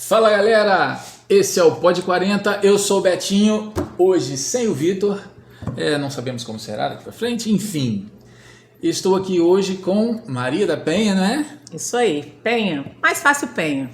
Fala galera, esse é o Pod 40, eu sou o Betinho, hoje sem o Vitor, não sabemos como será daqui pra frente, enfim. Estou aqui hoje com Maria da Penha, né? Isso aí, Penha, mais fácil Penha.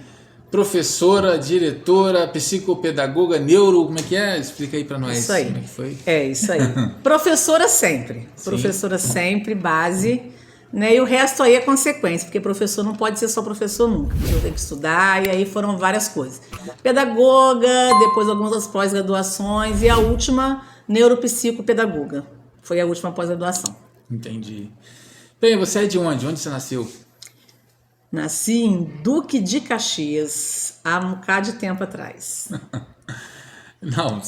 Professora, diretora, psicopedagoga, neuro, como é que é? Explica aí pra nós. Isso aí. Como é que foi? É isso aí. Professora sempre, Sim. Professora sempre, base, né? E o resto aí é consequência, porque professor não pode ser só professor nunca. Eu tenho que estudar, e aí foram várias coisas. Pedagoga, depois algumas pós-graduações, e a última, neuropsicopedagoga. Foi a última pós-graduação. Entendi. Penha, você é de onde? Onde você nasceu? Nasci em Duque de Caxias, há um bocado de tempo atrás. Não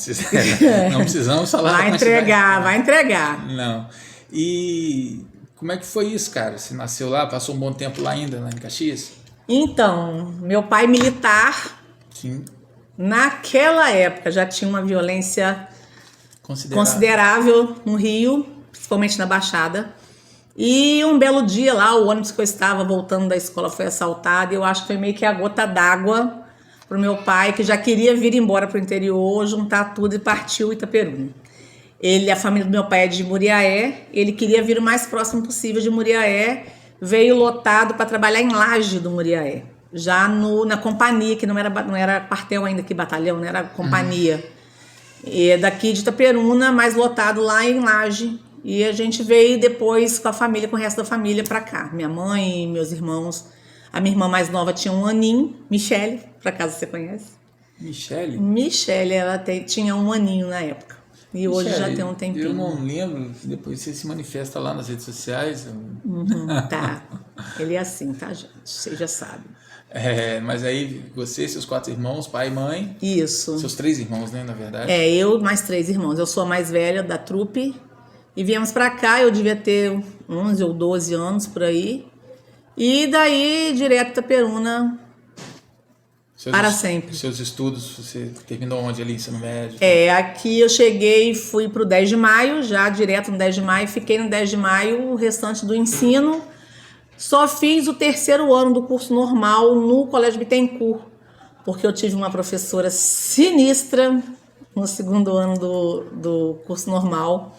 precisamos falar. Vai entregar, vai entregar. Não. E como é que foi isso, cara? Você nasceu lá, passou um bom tempo lá ainda, lá em Caxias? Então, meu pai militar, Sim. naquela época já tinha uma violência considerável no Rio, principalmente na Baixada. E um belo dia lá, o ônibus que eu estava voltando da escola foi assaltado, e eu acho que foi meio que a gota d'água pro meu pai, que já queria vir embora pro interior, juntar tudo e partiu Itaperuna. A família do meu pai é de Muriaé, ele queria vir o mais próximo possível de Muriaé, veio lotado para trabalhar em Laje do Muriaé, já na companhia, que não era quartel ainda, que batalhão, né? Era companhia. E daqui de Itaperuna, mais lotado lá em Laje. E a gente veio depois com a família, com o resto da família pra cá. Minha mãe, meus irmãos. A minha irmã mais nova tinha um aninho, Michele, por acaso você conhece? Michele? Michele, ela tinha um aninho na época. E hoje Michele, já tem um tempinho. Eu não lembro, depois você se manifesta lá nas redes sociais. Tá, ele é assim, tá, gente? Você já sabe. Mas aí você, seus 4 irmãos, pai e mãe. Isso. Seus 3 irmãos, né, na verdade? Eu mais 3 irmãos. Eu sou a mais velha da trupe. E viemos pra cá, eu devia ter 11 ou 12 anos por aí. E daí, direto Itaperuna, para sempre. Seus estudos, você terminou onde ali, ensino médio? Aqui eu cheguei, fui pro 10 de maio, já direto no 10 de maio. Fiquei no 10 de maio, o restante do ensino. Só fiz o 3º ano do curso normal no Colégio Bittencourt, porque eu tive uma professora sinistra no 2º ano do curso normal,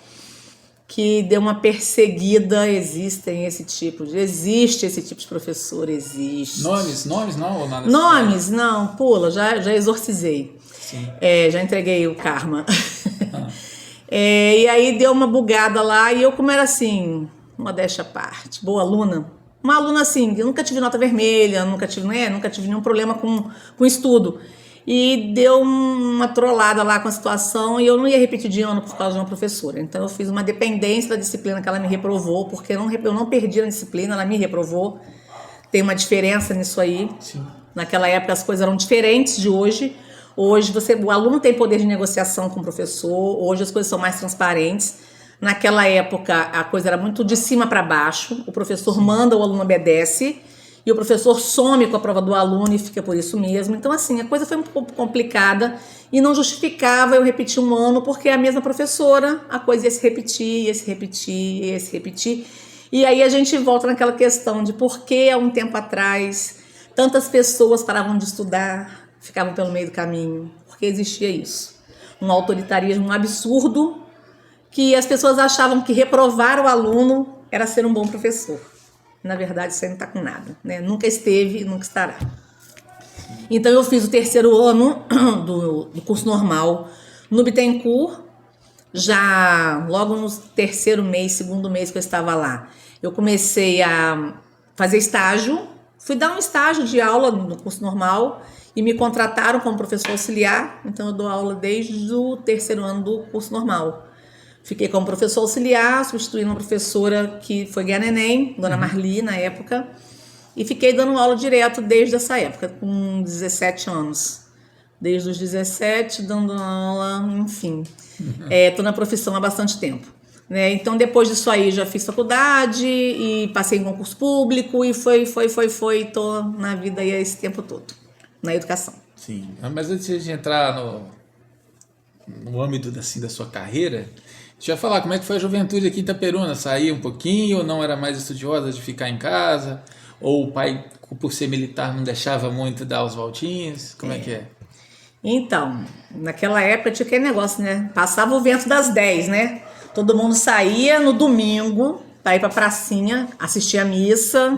que deu uma perseguida. Existe esse tipo de professor, existe. Nomes não? Ou nada Nomes, não, pula, já exorcizei. Sim. Já entreguei o karma. E aí deu uma bugada lá, e eu, como era assim, modéstia à parte, boa aluna, uma aluna assim, eu nunca tive nota vermelha, nunca tive nenhum problema com estudo. E deu uma trollada lá com a situação, e eu não ia repetir de ano por causa de uma professora. Então eu fiz uma dependência da disciplina que ela me reprovou, porque eu não perdi a disciplina, ela me reprovou. Tem uma diferença nisso aí. Sim. Naquela época as coisas eram diferentes de hoje. Hoje o aluno tem poder de negociação com o professor, hoje as coisas são mais transparentes. Naquela época a coisa era muito de cima para baixo, o professor manda, o aluno obedece. E o professor some com a prova do aluno e fica por isso mesmo. Então, assim, a coisa foi um pouco complicada e não justificava eu repetir um ano, porque a mesma professora, a coisa ia se repetir. E aí a gente volta naquela questão de por que há um tempo atrás tantas pessoas paravam de estudar, ficavam pelo meio do caminho. Porque existia isso. Um autoritarismo absurdo, que as pessoas achavam que reprovar o aluno era ser um bom professor. Na verdade, isso aí não está com nada, né? Nunca esteve e nunca estará. Então, eu fiz o 3º ano do curso normal no Bittencourt. Já logo no 3º mês, 2º mês que eu estava lá, eu comecei a fazer estágio. Fui dar um estágio de aula no curso normal e me contrataram como professor auxiliar. Então, eu dou aula desde o 3º ano do curso normal. Fiquei como professor auxiliar, substituindo uma professora que foi ganhar neném, Dona Marli, na época. E fiquei dando aula direto desde essa época, com 17 anos. Desde os 17, dando aula, enfim. Estou na profissão há bastante tempo. Né? Então, depois disso aí, já fiz faculdade e passei em concurso público e foi. Estou na vida aí esse tempo todo, na educação. Sim, mas antes de entrar no âmbito assim, da sua carreira, deixa eu falar, como é que foi a juventude aqui em Itaperuna? Saía um pouquinho ou não era mais estudiosa de ficar em casa? Ou o pai, por ser militar, não deixava muito dar os voltinhos? Como é que é? Então, naquela época tinha aquele negócio, né? Passava o vento das 10, né? Todo mundo saía no domingo para ir pra pracinha, assistir a missa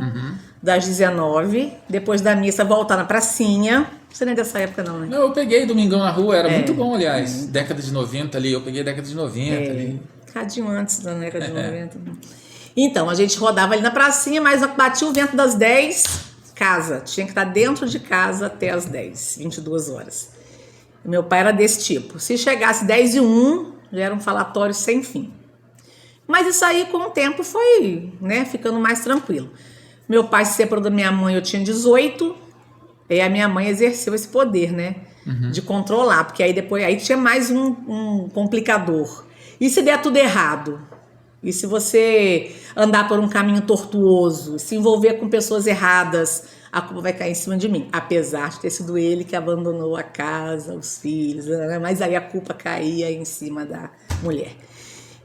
das 19. Depois da missa, voltar na pracinha. Você nem é dessa época não, né? Não, eu peguei Domingão na Rua, era muito bom, aliás. Década de 90 ali, eu peguei década de 90 ali. Cadinho antes da década de 90. Então, a gente rodava ali na pracinha, mas batia o vento das 10, casa. Tinha que estar dentro de casa até as 10, 22 horas. Meu pai era desse tipo. Se chegasse 10:01, já era um falatório sem fim. Mas isso aí, com o tempo, foi, né, ficando mais tranquilo. Meu pai se separou da minha mãe, eu tinha 18, e a minha mãe exerceu esse poder, né, de controlar, porque aí depois aí tinha mais um complicador. E se der tudo errado? E se você andar por um caminho tortuoso, se envolver com pessoas erradas, a culpa vai cair em cima de mim. Apesar de ter sido ele que abandonou a casa, os filhos, né? Mas aí a culpa caía em cima da mulher.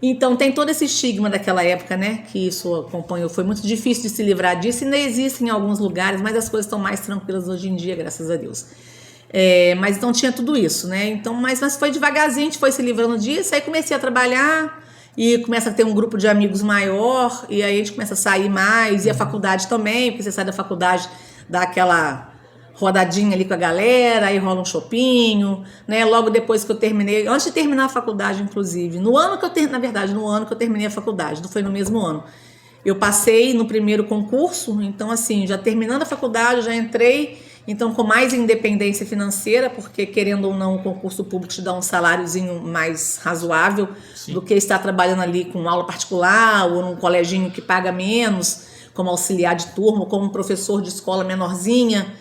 Então tem todo esse estigma daquela época, né? Que isso acompanhou. Foi muito difícil de se livrar disso. Ainda existe em alguns lugares, mas as coisas estão mais tranquilas hoje em dia, graças a Deus. Mas então tinha tudo isso, né? Então, mas foi devagarzinho, a gente foi se livrando disso. Aí comecei a trabalhar e começa a ter um grupo de amigos maior. E aí a gente começa a sair mais. E a faculdade também, porque você sai da faculdade, dá aquela rodadinha ali com a galera, aí rola um chopinho, né? Logo depois que eu terminei, antes de terminar a faculdade, inclusive, no ano que eu terminei a faculdade, não foi no mesmo ano. Eu passei no primeiro concurso, então assim, já terminando a faculdade, já entrei, então com mais independência financeira, porque querendo ou não, o concurso público te dá um saláriozinho mais razoável do que estar trabalhando ali com aula particular ou num coleginho que paga menos, como auxiliar de turma, ou como professor de escola menorzinha,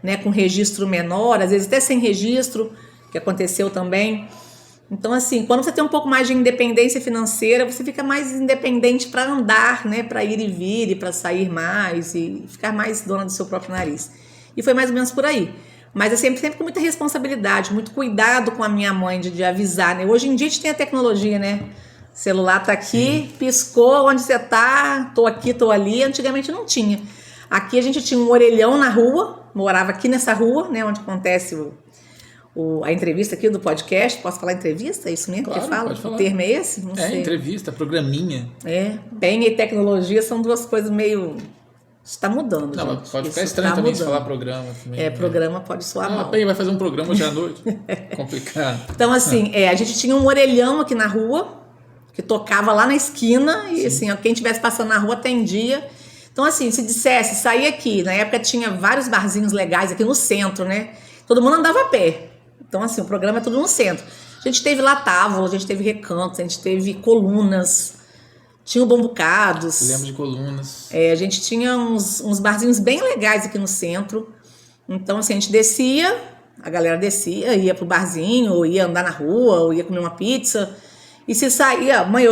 né, com registro menor, às vezes até sem registro, que aconteceu também. Então, assim, quando você tem um pouco mais de independência financeira, você fica mais independente para andar, né, para ir e vir, e para sair mais, e ficar mais dona do seu próprio nariz. E foi mais ou menos por aí. Mas eu sempre com muita responsabilidade, muito cuidado com a minha mãe de avisar, né? Hoje em dia a gente tem a tecnologia, né? O celular tá aqui, piscou, onde você tá, tô aqui, tô ali. Antigamente não tinha. Aqui a gente tinha um orelhão na rua, morava aqui nessa rua, né, onde acontece a entrevista aqui do podcast. Posso falar entrevista? É isso mesmo claro, que fala? Pode falar. O termo é esse? Não sei. Entrevista, programinha. Bem e tecnologia são duas coisas meio... Está mudando, não, gente. Pode ficar estranho também se falar programa. Também, programa pode soar mal. Bem, vai fazer um programa hoje à noite. Complicado. Então, assim, a gente tinha um orelhão aqui na rua, que tocava lá na esquina, e assim, quem estivesse passando na rua atendia. Então, assim, se dissesse, sair aqui, na época tinha vários barzinhos legais aqui no centro, né? Todo mundo andava a pé. Então, assim, o programa é tudo no centro. A gente teve lá távola, a gente teve recantos, a gente teve colunas, tinha o Bombocados. Lembro de colunas. A gente tinha uns barzinhos bem legais aqui no centro. Então, assim, a gente descia, a galera descia, ia pro barzinho, ou ia andar na rua, ou ia comer uma pizza. E se saía, mãe,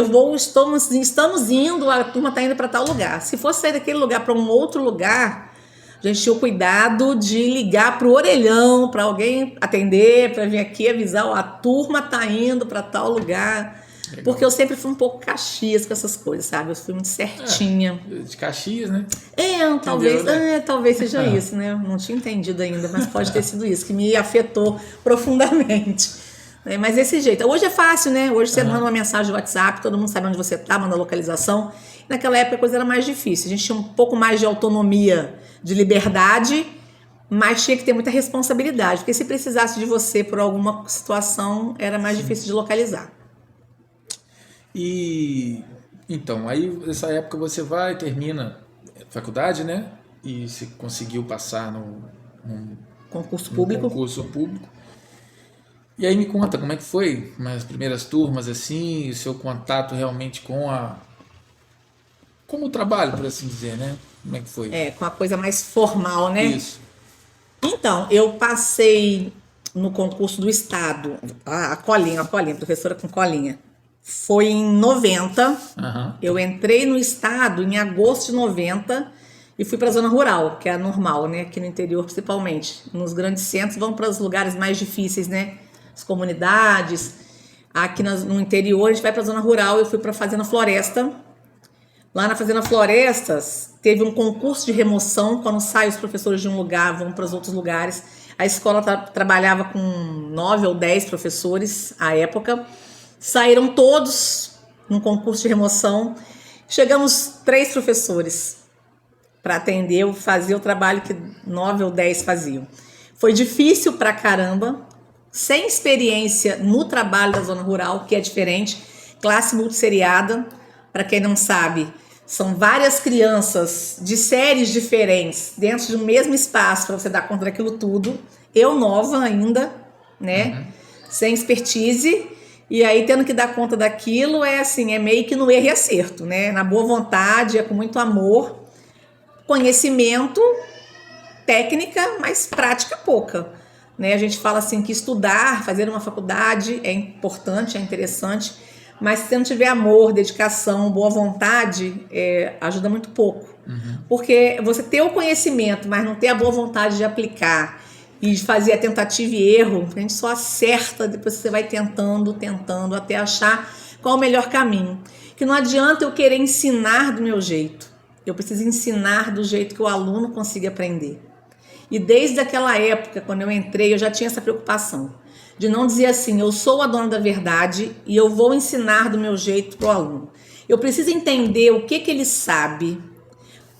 estamos indo, a turma está indo para tal lugar. Se fosse sair daquele lugar para um outro lugar, a gente tinha o cuidado de ligar para o orelhão, para alguém atender, para vir aqui avisar, a turma está indo para tal lugar. Legal. Porque eu sempre fui um pouco Caxias com essas coisas, sabe? Eu fui muito certinha. De Caxias, né? Talvez seja isso, né? Eu não tinha entendido ainda, mas pode ter sido isso, que me afetou profundamente. Mas desse jeito. Hoje é fácil, né? Hoje você manda uma mensagem no WhatsApp, todo mundo sabe onde você tá, manda a localização. Naquela época a coisa era mais difícil. A gente tinha um pouco mais de autonomia, de liberdade, mas tinha que ter muita responsabilidade. Porque se precisasse de você por alguma situação, era mais difícil de localizar. E então, aí nessa época você vai, termina a faculdade, né? E você conseguiu passar num concurso público. E aí me conta, como é que foi nas primeiras turmas, assim, o seu contato realmente com o trabalho, por assim dizer, né? Como é que foi? Com a coisa mais formal, né? Isso. Então, eu passei no concurso do Estado, a colinha, professora com colinha. Foi em 90, eu entrei no Estado em agosto de 90 e fui para a zona rural, que é a normal, né? Aqui no interior principalmente. Nos grandes centros vão para os lugares mais difíceis, né? As comunidades. Aqui no interior a gente vai para a zona rural. Eu fui para a Fazenda Floresta Lá na Fazenda Florestas, teve um concurso de remoção. Quando saem os professores de um lugar, vão para os outros lugares. A escola trabalhava com 9 ou 10 professores à época. Saíram todos num concurso de remoção. Chegamos 3 professores para atender, fazer o trabalho que 9 ou 10 faziam. Foi difícil pra caramba, sem experiência no trabalho da zona rural, que é diferente. Classe multisseriada, para quem não sabe, são várias crianças de séries diferentes dentro de um mesmo espaço para você dar conta daquilo tudo. Eu nova ainda, né? Sem expertise. E aí, tendo que dar conta daquilo, é assim, é meio que no erro e acerto, né? Na boa vontade, é com muito amor, conhecimento, técnica, mas prática pouca, né? A gente fala assim que estudar, fazer uma faculdade é importante, é interessante, mas se não tiver amor, dedicação, boa vontade, ajuda muito pouco. Porque você ter o conhecimento, mas não ter a boa vontade de aplicar e de fazer a tentativa e erro, a gente só acerta, depois você vai tentando, até achar qual o melhor caminho. Que não adianta eu querer ensinar do meu jeito. Eu preciso ensinar do jeito que o aluno consiga aprender. E desde aquela época, quando eu entrei, eu já tinha essa preocupação. De não dizer assim, eu sou a dona da verdade e eu vou ensinar do meu jeito para o aluno. Eu preciso entender o que ele sabe,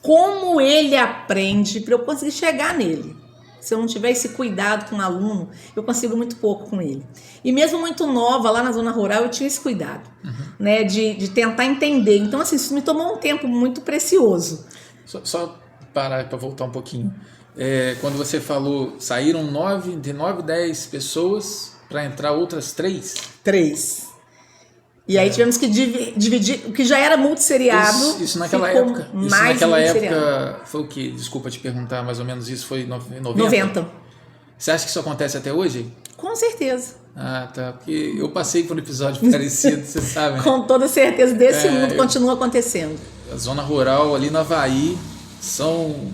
como ele aprende, para eu conseguir chegar nele. Se eu não tiver esse cuidado com o aluno, eu consigo muito pouco com ele. E mesmo muito nova, lá na zona rural, eu tinha esse cuidado, né, de tentar entender. Então, assim, isso me tomou um tempo muito precioso. Só parar para voltar um pouquinho. Quando você falou, saíram 9, 10 pessoas para entrar outras 3? 3. E aí tivemos que dividir, o que já era multisseriado. Isso naquela época. Isso naquela época foi o quê? Desculpa te perguntar, mais ou menos isso foi 90? Você acha que isso acontece até hoje? Com certeza. Ah, tá. Porque eu passei por um episódio parecido, você sabe, né? Com toda certeza, desse mundo continua acontecendo. A zona rural ali no Havaí, São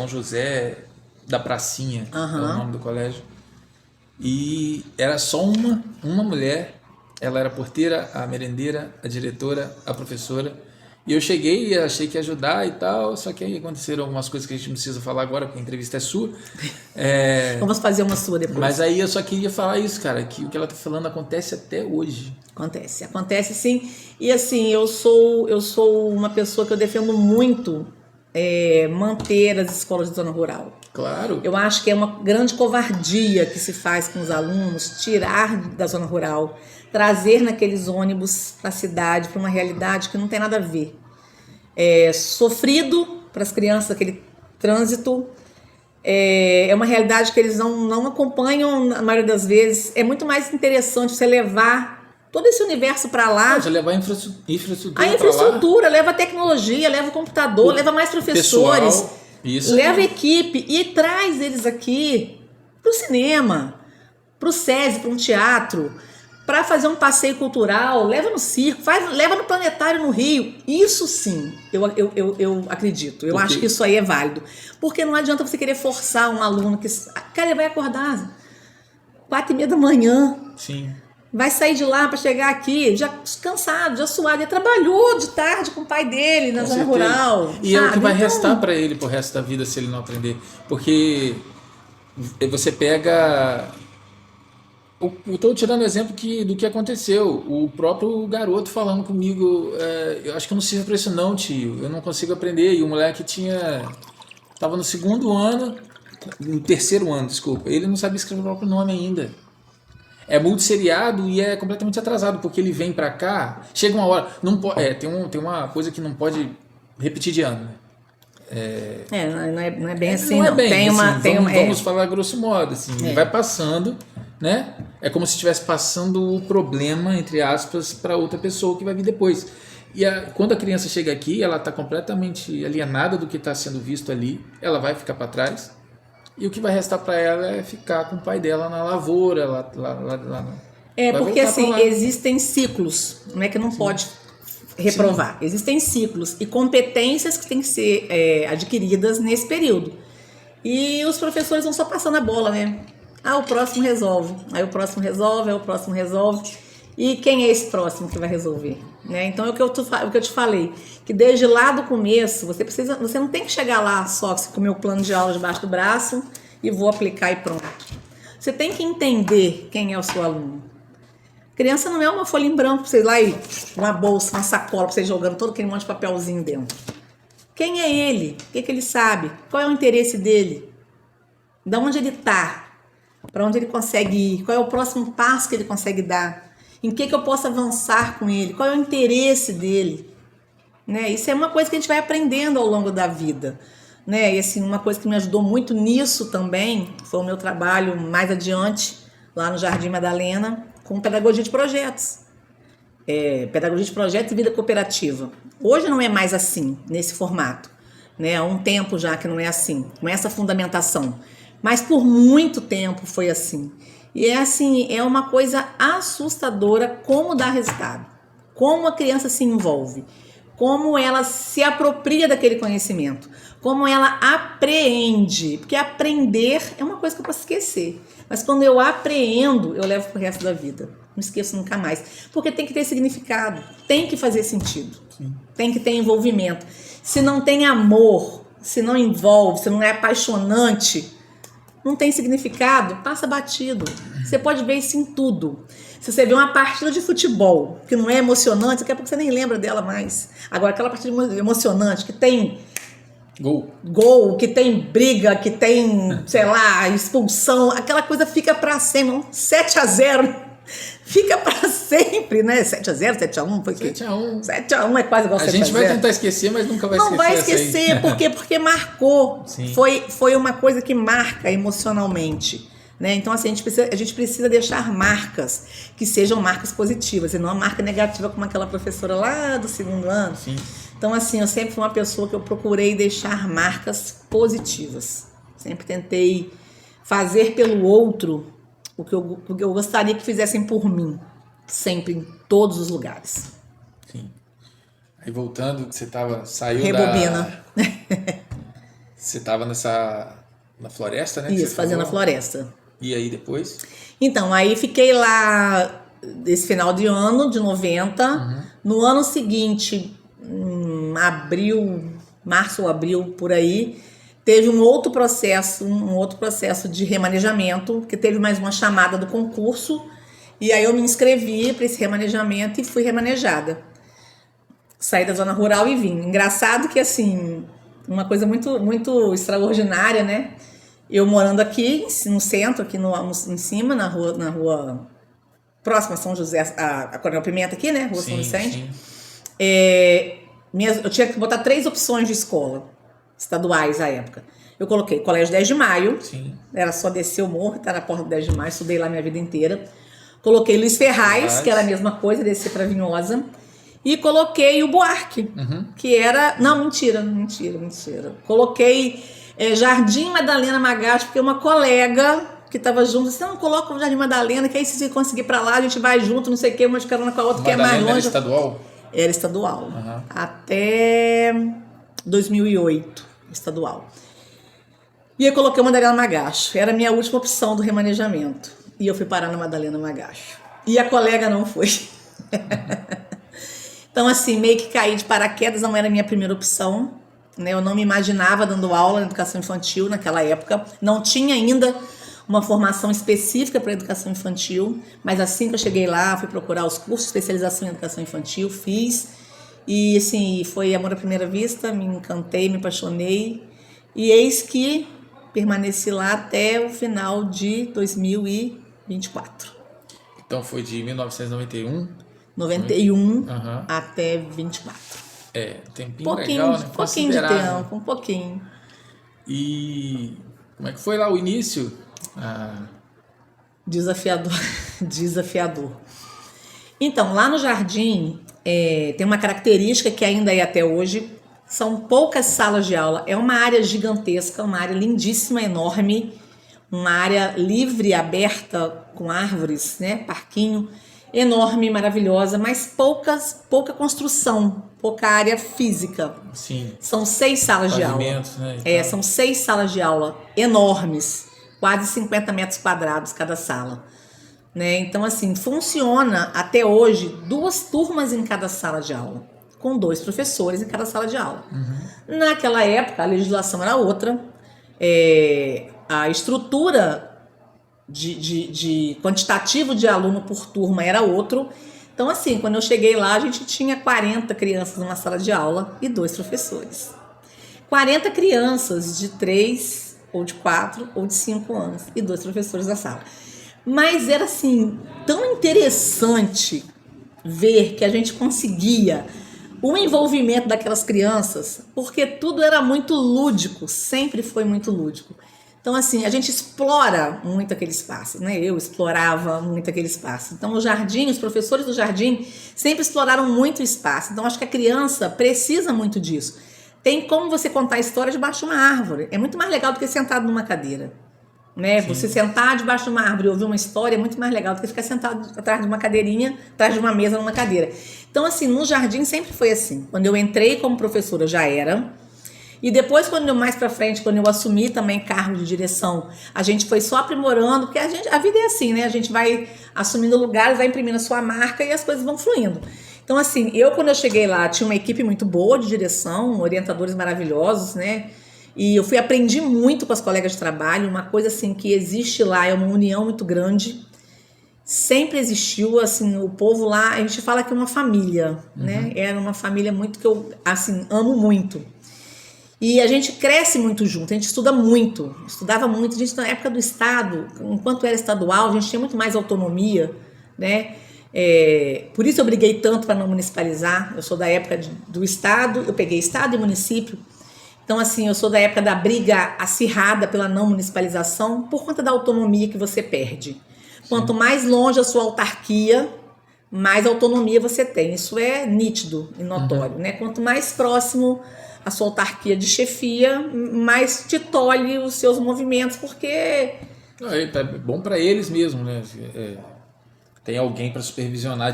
José da Pracinha, é o nome do colégio. E era só uma mulher. Ela era a porteira, a merendeira, a diretora, a professora. E eu cheguei e achei que ia ajudar e tal, só que aí aconteceram algumas coisas que a gente não precisa falar agora, porque a entrevista é sua. Vamos fazer uma sua depois. Mas aí eu só queria falar isso, cara, que o que ela tá falando acontece até hoje. Acontece sim. E assim, eu sou uma pessoa que eu defendo muito manter as escolas de zona rural. Claro. Eu acho que é uma grande covardia que se faz com os alunos, tirar da zona rural, trazer naqueles ônibus para a cidade, para uma realidade que não tem nada a ver. Sofrido para as crianças aquele trânsito, é uma realidade que eles não acompanham na maioria das vezes. É muito mais interessante você levar todo esse universo para lá. Você levar a infraestrutura. A infraestrutura, leva a tecnologia, leva o computador, leva mais professores, pessoal, isso leva a equipe e traz eles aqui para o cinema, para o SESI, para um teatro, para fazer um passeio cultural, leva no circo, leva no planetário no Rio. Isso sim, eu acredito. Eu acho que isso aí é válido. Porque não adianta você querer forçar um aluno que... Cara, ele vai acordar 4h30 da manhã. Sim. Vai sair de lá para chegar aqui já cansado, já suado. Ele trabalhou de tarde com o pai dele na zona rural. E é o que vai restar para ele pro resto da vida se ele não aprender. Porque você pega... Eu estou tirando exemplo do que aconteceu. O próprio garoto falando comigo, eu acho que eu não sirvo para isso não, tio. Eu não consigo aprender. E o moleque estava no 2º ano, no 3º ano, desculpa. Ele não sabia escrever o próprio nome ainda. É multisseriado e é completamente atrasado, porque ele vem para cá, chega uma hora... Não pode, tem uma coisa que não pode repetir de ano, né? Não é bem assim, não. Não É bem, vamos assim, falar grosso modo, assim, ele vai passando, né? É como se estivesse passando o problema, entre aspas, para outra pessoa que vai vir depois. E quando a criança chega aqui, ela está completamente alienada do que está sendo visto ali, ela vai ficar para trás, e o que vai restar para ela é ficar com o pai dela na lavoura, lá porque assim, existem ciclos, não é que não pode reprovar. Sim. Existem ciclos e competências que têm que ser adquiridas nesse período. E os professores vão só passando a bola, né? O próximo resolve. Aí o próximo resolve, E quem é esse próximo que vai resolver? Né? Então é o que eu te falei, que desde lá do começo, você não tem que chegar lá só com o meu plano de aula debaixo do braço e vou aplicar e pronto. Você tem que entender quem é o seu aluno. Criança não é uma folha em branco para você ir lá e uma bolsa, uma sacola para você ir jogando todo aquele monte de papelzinho dentro. Quem é ele? O que ele sabe? Qual é o interesse dele? De onde ele está? Para onde ele consegue ir? Qual é o próximo passo que ele consegue dar? Em que eu posso avançar com ele? Qual é o interesse dele? Né? Isso é uma coisa que a gente vai aprendendo ao longo da vida. Né? E assim, uma coisa que me ajudou muito nisso também foi o meu trabalho mais adiante, lá no Jardim Madalena, com pedagogia de projetos. Pedagogia de projetos e vida cooperativa. Hoje não é mais assim, nesse formato. Né? Há um tempo já que não é assim, com essa fundamentação. Mas por muito tempo foi assim. E é assim, é uma coisa assustadora como dá resultado. Como a criança se envolve. Como ela se apropria daquele conhecimento. Como ela apreende. Porque aprender é uma coisa que eu posso esquecer. Mas quando eu apreendo, eu levo pro resto da vida. Não esqueço nunca mais. Porque tem que ter significado. Tem que fazer sentido. Sim. Tem que ter envolvimento. Se não tem amor, se não envolve, se não é apaixonante, não tem significado, passa batido. Você pode ver isso em tudo. Se você vê uma partida de futebol que não é emocionante, daqui a pouco você nem lembra dela mais. Agora, aquela partida emocionante que tem gol, que tem briga, que tem, sei lá, expulsão, aquela coisa fica pra sempre. 7-0 fica pra sempre, né? 7-0, 7-1, foi que? 7-1. 7-1 é quase igual a 7-0. A gente vai tentar esquecer, mas nunca vai esquecer. Não vai esquecer, porque marcou. Sim. Foi uma coisa que marca emocionalmente. Né? Então, assim, a gente precisa deixar marcas que sejam marcas positivas e não uma marca negativa como aquela professora lá do 2º ano. Sim. Então, assim, eu sempre fui uma pessoa que eu procurei deixar marcas positivas. Sempre tentei fazer pelo outro o que eu gostaria que fizessem por mim. Sempre, em todos os lugares. Sim. Aí voltando, você saiu Rebobina. Você estava na floresta, né? Isso, fazendo a floresta. E aí depois? Então, aí fiquei lá esse final de ano, de 90. Uhum. No ano seguinte, março ou abril, por aí, teve um outro processo de remanejamento, que teve mais uma chamada do concurso, e aí eu me inscrevi para esse remanejamento e fui remanejada. Saí da zona rural e vim. Engraçado que, assim, uma coisa muito, muito extraordinária, né? Eu morando aqui no centro, aqui em cima, na rua próxima a São José, a Coronel Pimenta aqui, né? Rua São Vicente. Eu tinha que botar 3 opções de escola estaduais à época. Eu coloquei Colégio 10 de Maio, Sim. Era só descer o morro, tá na porta do 10 de Maio, estudei lá minha vida inteira. Coloquei Luiz Ferraz, que era a mesma coisa, descer para Vinhosa. E coloquei o Buarque, que era... Não, mentira. Coloquei Jardim Madalena Magacho, porque uma colega que estava junto, você não coloca o Jardim Madalena, que aí se você conseguir para lá, a gente vai junto, não sei o que, uma de carona com a outra, que é mais longe. Era estadual? Era estadual. Até 2008, estadual. E eu coloquei o Madalena Magacho. Era a minha última opção do remanejamento. E eu fui parar na Madalena Magacho. E a colega não foi. Então, assim, meio que caí de paraquedas, não era a minha primeira opção. Né? Eu não me imaginava dando aula na educação infantil naquela época. Não tinha ainda uma formação específica para educação infantil. Mas assim que eu cheguei lá, fui procurar os cursos de especialização em educação infantil, fiz. E, assim, foi amor à primeira vista, me encantei, me apaixonei. E eis que permaneci lá até o final de 2024. Então foi de 1991? 91 até 24. Um tempinho legal, né? Um pouquinho de tempo, um pouquinho. E como é que foi lá o início? Desafiador. Então, lá no Jardim, tem uma característica que ainda é até hoje. São poucas salas de aula, é uma área gigantesca, uma área lindíssima, enorme, uma área livre, aberta, com árvores, né, parquinho, enorme, maravilhosa, mas pouca construção, pouca área física. Sim. São 6 salas de aula. Né, são 6 salas de aula enormes, quase 50 metros quadrados cada sala. né? Então, assim, funciona até hoje 2 turmas em cada sala de aula, com 2 professores em cada sala de aula. Naquela época, a legislação era outra, a estrutura de quantitativo de aluno por turma era outro. Então, assim, quando eu cheguei lá, a gente tinha 40 crianças numa sala de aula e 2 professores. 40 crianças de 3, ou de 4, ou de 5 anos e 2 professores na sala. Mas era, assim, tão interessante ver que a gente conseguia o envolvimento daquelas crianças, porque tudo era muito lúdico, sempre foi muito lúdico. Então, assim, a gente explora muito aquele espaço, né? Eu explorava muito aquele espaço. Então, no jardim, os professores do jardim sempre exploraram muito o espaço. Então, acho que a criança precisa muito disso. Tem como você contar a história debaixo de uma árvore. É muito mais legal do que sentado numa cadeira, né? Sim. Você sentar debaixo de uma árvore e ouvir uma história é muito mais legal do que ficar sentado atrás de uma cadeirinha, atrás de uma mesa numa cadeira. Então, assim, no jardim sempre foi assim. Quando eu entrei como professora, eu já era. E depois, quando eu mais pra frente, quando eu assumi também cargo de direção, a gente foi só aprimorando, porque a vida é assim, né? A gente vai assumindo lugares, vai imprimindo a sua marca e as coisas vão fluindo. Então, assim, quando eu cheguei lá, tinha uma equipe muito boa de direção, orientadores maravilhosos, né? E eu aprendi muito com as colegas de trabalho, uma coisa assim que existe lá, é uma união muito grande. Sempre existiu, assim, o povo lá, a gente fala que é uma família, né? Era uma família muito que eu, assim, amo muito. E a gente cresce muito junto, a gente estuda muito, estudava muito. A gente, na época do Estado, enquanto era estadual, a gente tinha muito mais autonomia, né? Por isso eu briguei tanto para não municipalizar. Eu sou da época do Estado, eu peguei Estado e município. Então, assim, eu sou da época da briga acirrada pela não municipalização por conta da autonomia que você perde. Sim. Quanto mais longe a sua autarquia, mais autonomia você tem. Isso é nítido e notório, né? Quanto mais próximo a sua autarquia de chefia, mais te tolhe os seus movimentos, porque... É bom para eles mesmo, né? Tem alguém para supervisionar,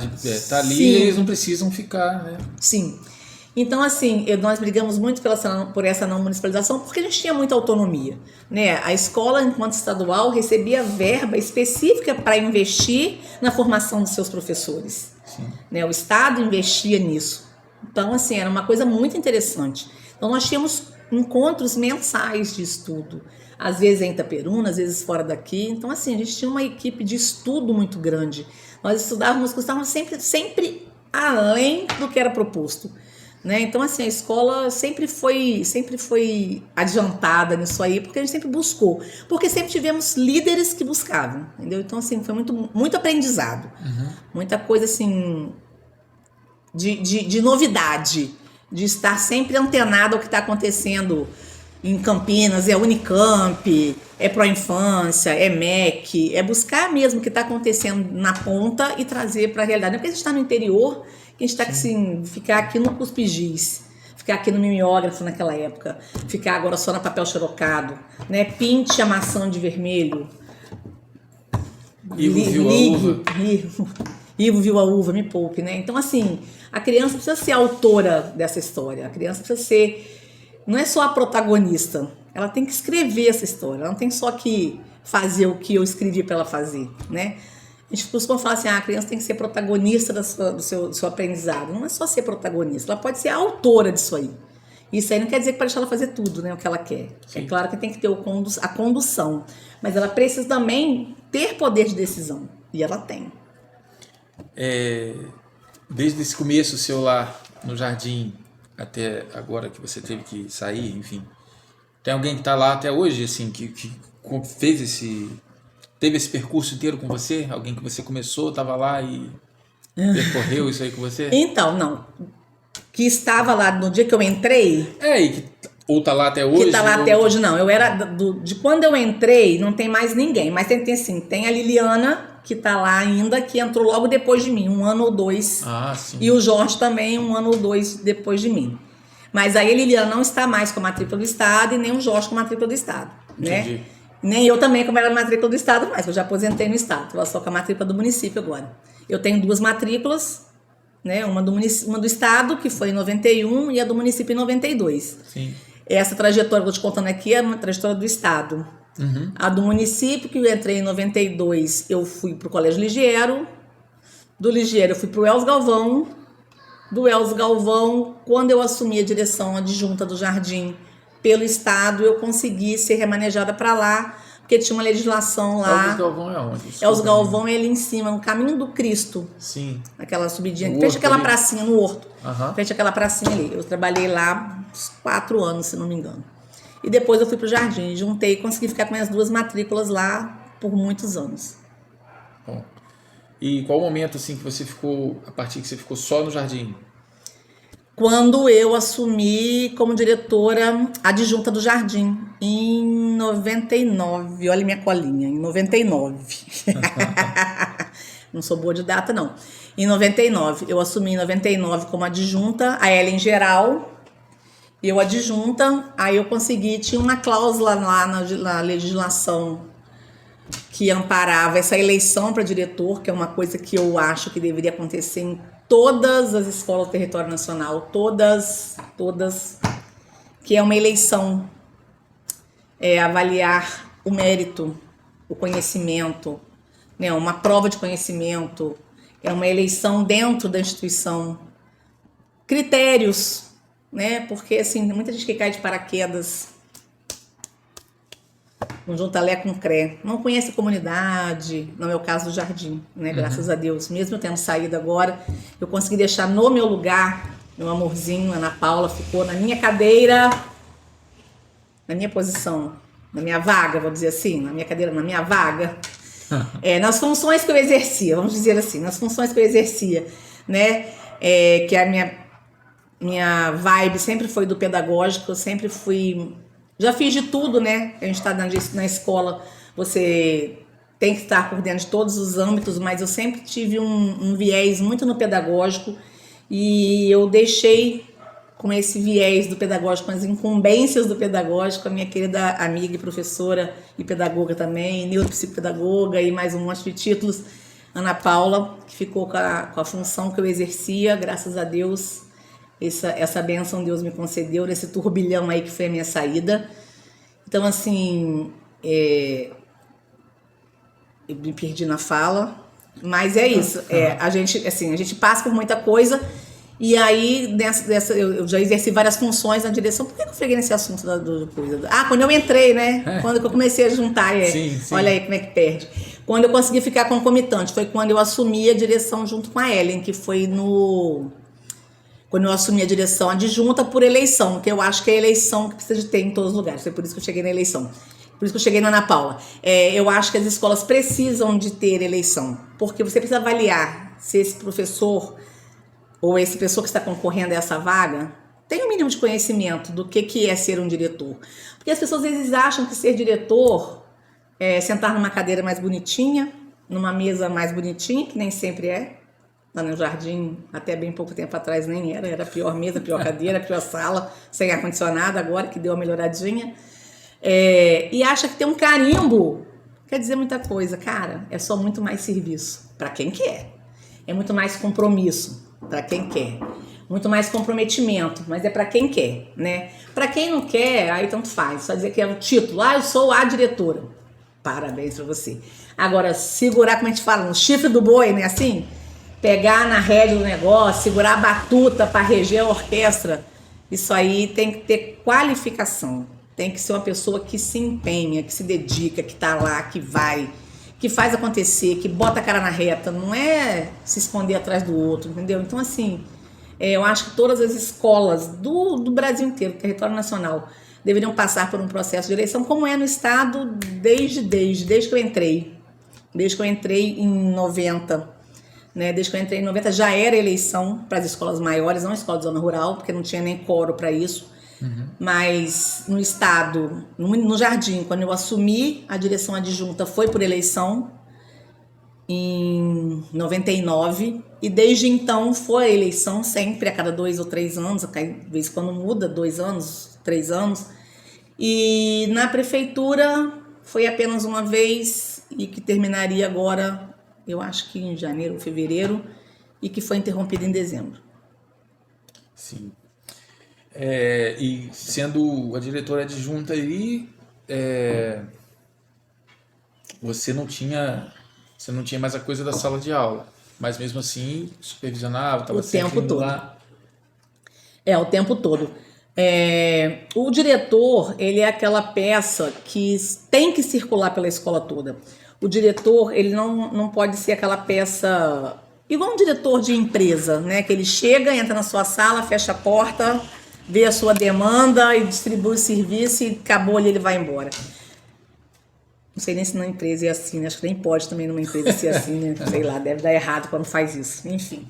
tá ali. Sim. E eles não precisam ficar, né? Sim. Então, assim, nós brigamos muito por essa não municipalização, porque a gente tinha muita autonomia, né? A escola, enquanto estadual, recebia verba específica para investir na formação dos seus professores. Sim. Né? O Estado investia nisso. Então, assim, era uma coisa muito interessante. Então, nós tínhamos encontros mensais de estudo, às vezes em Itaperuna, às vezes fora daqui. Então, assim, a gente tinha uma equipe de estudo muito grande. Nós estudávamos sempre além do que era proposto, né? Então, assim, a escola sempre foi adiantada nisso aí, porque a gente sempre buscou. Porque sempre tivemos líderes que buscavam, entendeu? Então, assim, foi muito aprendizado. Muita coisa, assim, de novidade, de estar sempre antenado ao que está acontecendo em Campinas, é Unicamp, é Proinfância, é MEC, é buscar mesmo o que está acontecendo na ponta e trazer para a realidade. Não é porque a gente está no interior que a gente está assim, ficar aqui no cuspigis, ficar aqui no mimeógrafo naquela época, ficar agora só no papel xerocado, né? Pinte a maçã de vermelho. Ivo viu a uva. Ivo viu a uva, me poupe, né? Então, assim, a criança precisa ser a autora dessa história. A criança precisa ser... Não é só a protagonista. Ela tem que escrever essa história. Ela não tem só que fazer o que eu escrevi para ela fazer, né? A gente costuma falar assim, a criança tem que ser protagonista do seu aprendizado. Não é só ser protagonista. Ela pode ser a autora disso aí. Isso aí não quer dizer que pode deixar ela fazer tudo, né? O que ela quer. Sim. É claro que tem que ter a condução. Mas ela precisa também ter poder de decisão. E ela tem. Desde esse começo seu lá no jardim até agora que você teve que sair, enfim, tem alguém que está lá até hoje, assim, que teve esse percurso inteiro com você? Alguém que você começou, estava lá e percorreu isso aí com você? Então, não. Que estava lá no dia que eu entrei... Ou está lá até hoje? Que está lá até hoje, não. Eu era... De quando eu entrei, não tem mais ninguém. Mas tem a Liliana... que está lá ainda, que entrou logo depois de mim, 1 ano ou 2. Sim. E o Jorge também, 1 ano ou 2 depois de mim. Mas aí a Liliana não está mais com a matrícula do Estado e nem o Jorge com a matrícula do Estado. Entendi. Né? Nem eu também, como era a matrícula do Estado, mas eu já aposentei no Estado. Estou só com a matrícula do município agora. Eu tenho 2 matrículas, né? Uma do Estado, que foi em 91, e a do município em 92. Sim. Essa trajetória que eu estou te contando aqui é uma trajetória do Estado. A do município, que eu entrei em 92, eu fui para o Colégio Ligiero. Do Ligiero eu fui para o Elzo Galvão. Do Elzo Galvão, quando eu assumi a direção adjunta do Jardim pelo Estado, eu consegui ser remanejada para lá, porque tinha uma legislação lá. Elzo Galvão é onde? Elzo Galvão é ali em cima, no Caminho do Cristo. Sim. Aquela subidinha, No frente Horto àquela ali? pracinha, no Horto. Aham. Frente àquela pracinha ali. Eu trabalhei lá uns 4 anos, se não me engano. E depois eu fui pro Jardim, juntei e consegui ficar com minhas 2 matrículas lá por muitos anos. Bom. E qual o momento assim que você ficou, a partir que você ficou só no Jardim? Quando eu assumi como diretora adjunta do Jardim, em 99. Olha minha colinha, em 99. Não sou boa de data, não. Em 99. Eu assumi em 99 como adjunta, a Ellen geral, eu adjunta, aí eu consegui, tinha uma cláusula lá na legislação que amparava essa eleição para diretor, que é uma coisa que eu acho que deveria acontecer em todas as escolas do território nacional, todas, que é uma eleição, avaliar o mérito, o conhecimento, né, uma prova de conhecimento, é uma eleição dentro da instituição, critérios, né, porque assim, muita gente que cai de paraquedas, não junta Lé com Cré, não conhece a comunidade, no meu caso do Jardim, né? Graças a Deus, mesmo eu tendo saído agora, eu consegui deixar no meu lugar, meu amorzinho, Ana Paula, ficou na minha cadeira, na minha posição, na minha vaga, vou dizer assim, na minha cadeira, na minha vaga, nas funções que eu exercia, vamos dizer assim, nas funções que eu exercia, né? Que a minha vibe sempre foi do pedagógico, eu sempre fui... Já fiz de tudo, né? A gente está na escola, você tem que estar por dentro de todos os âmbitos, mas eu sempre tive um viés muito no pedagógico e eu deixei com esse viés do pedagógico, com as incumbências do pedagógico, a minha querida amiga e professora e pedagoga também, neuropsicopedagoga e mais um monte de títulos, Ana Paula, que ficou com a função que eu exercia, graças a Deus. Essa bênção Deus me concedeu nesse turbilhão aí que foi a minha saída. Então, assim, eu me perdi na fala, mas é isso. A gente passa por muita coisa e aí eu já exerci várias funções na direção. Por que eu freguei nesse assunto da coisa? Quando eu entrei, né? Quando eu comecei a juntar, Sim. Olha aí como é que perde. Quando eu consegui ficar concomitante, foi quando eu assumi a direção junto com a Ellen, que foi quando eu assumi a direção adjunta por eleição, que eu acho que é a eleição que precisa de ter em todos os lugares. Foi por isso que eu cheguei na eleição. Por isso que eu cheguei na Ana Paula. Eu acho que as escolas precisam de ter eleição, porque você precisa avaliar se esse professor ou esse pessoa que está concorrendo a essa vaga tem o mínimo de conhecimento do que é ser um diretor. Porque as pessoas às vezes acham que ser diretor é sentar numa cadeira mais bonitinha, numa mesa mais bonitinha, que nem sempre é. Lá no Jardim, até bem pouco tempo atrás nem era a pior mesa, a pior cadeira, a pior sala, sem ar-condicionado, agora que deu uma melhoradinha. E acha que ter um carimbo quer dizer muita coisa. Cara, é só muito mais serviço para quem quer. É muito mais compromisso para quem quer. Muito mais comprometimento, mas é para quem quer, né? Para quem não quer, aí tanto faz. Só dizer que é o título, eu sou a diretora. Parabéns para você. Agora, segurar, como a gente fala, no chifre do boi, né? Assim... Pegar na rédea do negócio, segurar a batuta para reger a orquestra, isso aí tem que ter qualificação. Tem que ser uma pessoa que se empenha, que se dedica, que tá lá, que vai, que faz acontecer, que bota a cara na reta, não é se esconder atrás do outro, entendeu? Então, assim, eu acho que todas as escolas do Brasil inteiro, do território nacional, deveriam passar por um processo de eleição, como é no Estado desde que eu entrei. Desde que eu entrei em 90. Né, desde que eu entrei em 90 já era eleição para as escolas maiores, não escola de zona rural, porque não tinha nem quórum para isso. Mas no Estado, no Jardim, quando eu assumi a direção adjunta, foi por eleição em 99, e desde então foi eleição sempre, a cada 2 ou 3 anos, de vez em quando muda, 2 anos, 3 anos. E na prefeitura foi apenas uma vez, e que terminaria agora, eu acho que em janeiro ou fevereiro, e que foi interrompida em dezembro. Sim. E sendo a diretora adjunta aí, você não tinha mais a coisa da sala de aula, mas mesmo assim supervisionava, estava sempre tempo indo todo. lá. O tempo todo. O diretor, ele é aquela peça que tem que circular pela escola toda. O diretor, ele não pode ser aquela peça igual um diretor de empresa, né? Que ele chega, entra na sua sala, fecha a porta, vê a sua demanda e distribui o serviço e acabou ali, ele vai embora. Não sei nem se na empresa é assim, né? Acho que nem pode também numa empresa ser assim, né? Sei lá, deve dar errado quando faz isso. Enfim.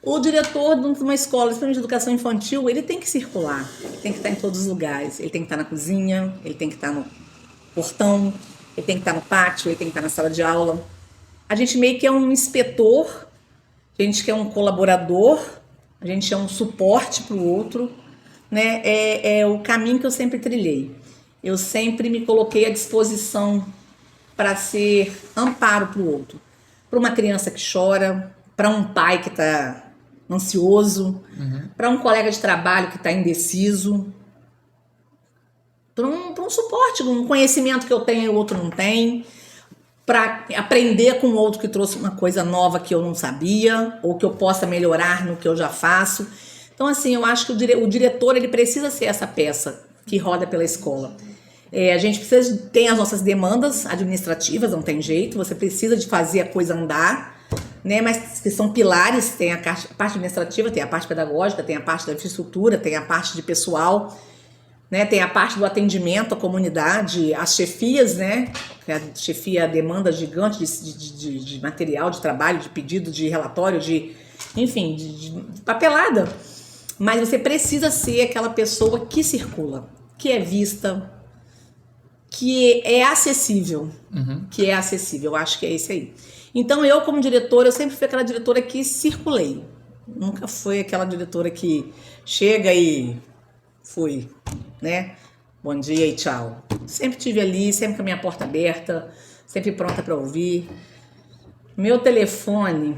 O diretor de uma escola, principalmente de educação infantil, ele tem que circular, ele tem que estar em todos os lugares. Ele tem que estar na cozinha, ele tem que estar no portão, ele tem que estar no pátio, ele tem que estar na sala de aula. A gente meio que é um inspetor, a gente que é um colaborador, a gente é um suporte para o outro, né? É o caminho que eu sempre trilhei. Eu sempre me coloquei à disposição para ser amparo para o outro. Para uma criança que chora, para um pai que está ansioso, para um colega de trabalho que está indeciso, para um suporte, um conhecimento que eu tenho e o outro não tem, para aprender com o outro que trouxe uma coisa nova que eu não sabia, ou que eu possa melhorar no que eu já faço. Então, assim, eu acho que o diretor ele precisa ser essa peça que roda pela escola. A gente precisa ter as nossas demandas administrativas, não tem jeito, você precisa de fazer a coisa andar, né? Mas que são pilares, tem a parte administrativa, tem a parte pedagógica, tem a parte da infraestrutura, tem a parte de pessoal, né? Tem a parte do atendimento à comunidade, as chefias, né? A chefia demanda gigante de material, de trabalho, de pedido, de relatório, enfim, de papelada. Mas você precisa ser aquela pessoa que circula, que é vista, que é acessível, eu acho que é isso aí. Então eu como diretora, eu sempre fui aquela diretora que circulei, nunca fui aquela diretora que chega e fui, né, bom dia e tchau. Sempre tive ali, sempre com a minha porta aberta, sempre pronta para ouvir. Meu telefone,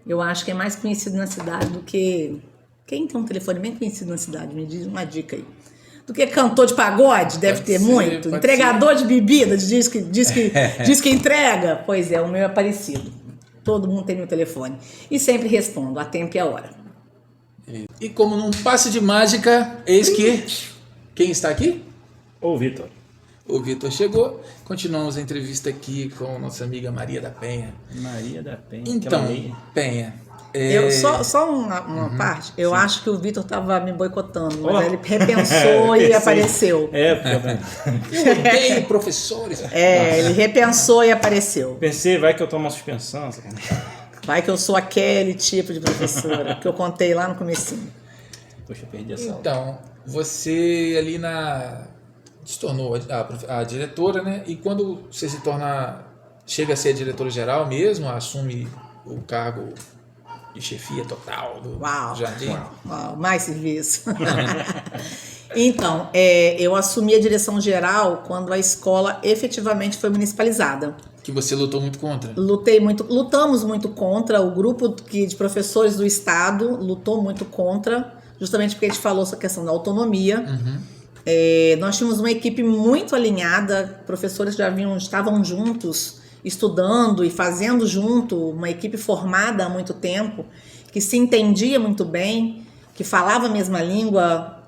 eu acho que é mais conhecido na cidade do que... Quem tem um telefone bem conhecido na cidade? Me diz uma dica aí. Do que cantor de pagode, deve ter muito. Entregador de bebida, diz que entrega. Pois é, o meu é parecido. Todo mundo tem meu telefone. E sempre respondo, a tempo e a hora. E como num passe de mágica, eis que... Quem está aqui? O Vitor. O Vitor chegou. Continuamos a entrevista aqui com nossa amiga Maria da Penha. Maria da Penha. Então, Penha... Só uma parte, eu acho que o Vitor estava me boicotando, mas ele repensou e apareceu. Eu odeio professores. Ele repensou e apareceu. Pensei, vai que eu tomo uma suspensão. Vai que eu sou aquele tipo de professora que eu contei lá no comecinho. Poxa, eu perdi essa aula. Então, você ali se tornou a diretora, né? E quando você chega a ser a diretora geral mesmo, assume o cargo de chefia total do jardim. Uau, mais serviço. Então, eu assumi a direção geral quando a escola efetivamente foi municipalizada. Que você lutou muito contra? Lutamos muito contra, o grupo de professores do estado lutou muito contra, justamente porque a gente falou essa questão da autonomia. Nós tínhamos uma equipe muito alinhada, professores que estavam juntos, estudando e fazendo junto, uma equipe formada há muito tempo, que se entendia muito bem, que falava a mesma língua,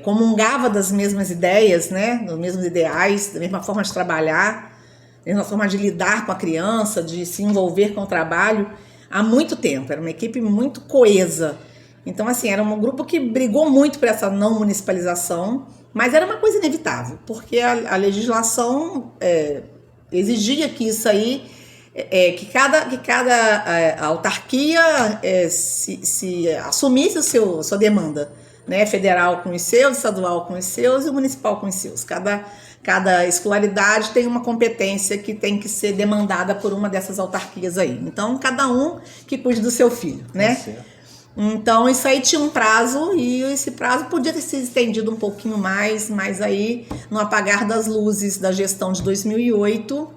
comungava das mesmas ideias, né, dos mesmos ideais, da mesma forma de trabalhar, da mesma forma de lidar com a criança, de se envolver com o trabalho há muito tempo. Era uma equipe muito coesa. Então, assim, era um grupo que brigou muito por essa não municipalização, mas era uma coisa inevitável, porque a legislação exigia que isso aí, que cada autarquia se assumisse a sua demanda, né? Federal com os seus, estadual com os seus e o municipal com os seus. Cada escolaridade tem uma competência que tem que ser demandada por uma dessas autarquias aí. Então, cada um que cuide do seu filho, né? Então, isso aí tinha um prazo e esse prazo podia ter sido estendido um pouquinho mais, mas aí, no apagar das luzes da gestão de 2008,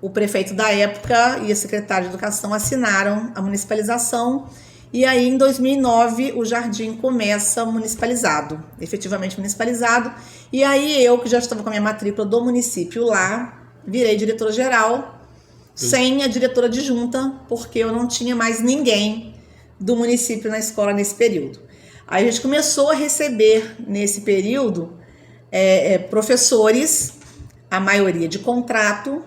o prefeito da época e a secretária de Educação assinaram a municipalização e aí, em 2009, o jardim começa municipalizado, efetivamente municipalizado. E aí, eu, que já estava com a minha matrícula do município lá, virei diretora-geral sem a diretora adjunta, porque eu não tinha mais ninguém do município na escola nesse período. Aí a gente começou a receber, nesse período, professores, a maioria de contrato,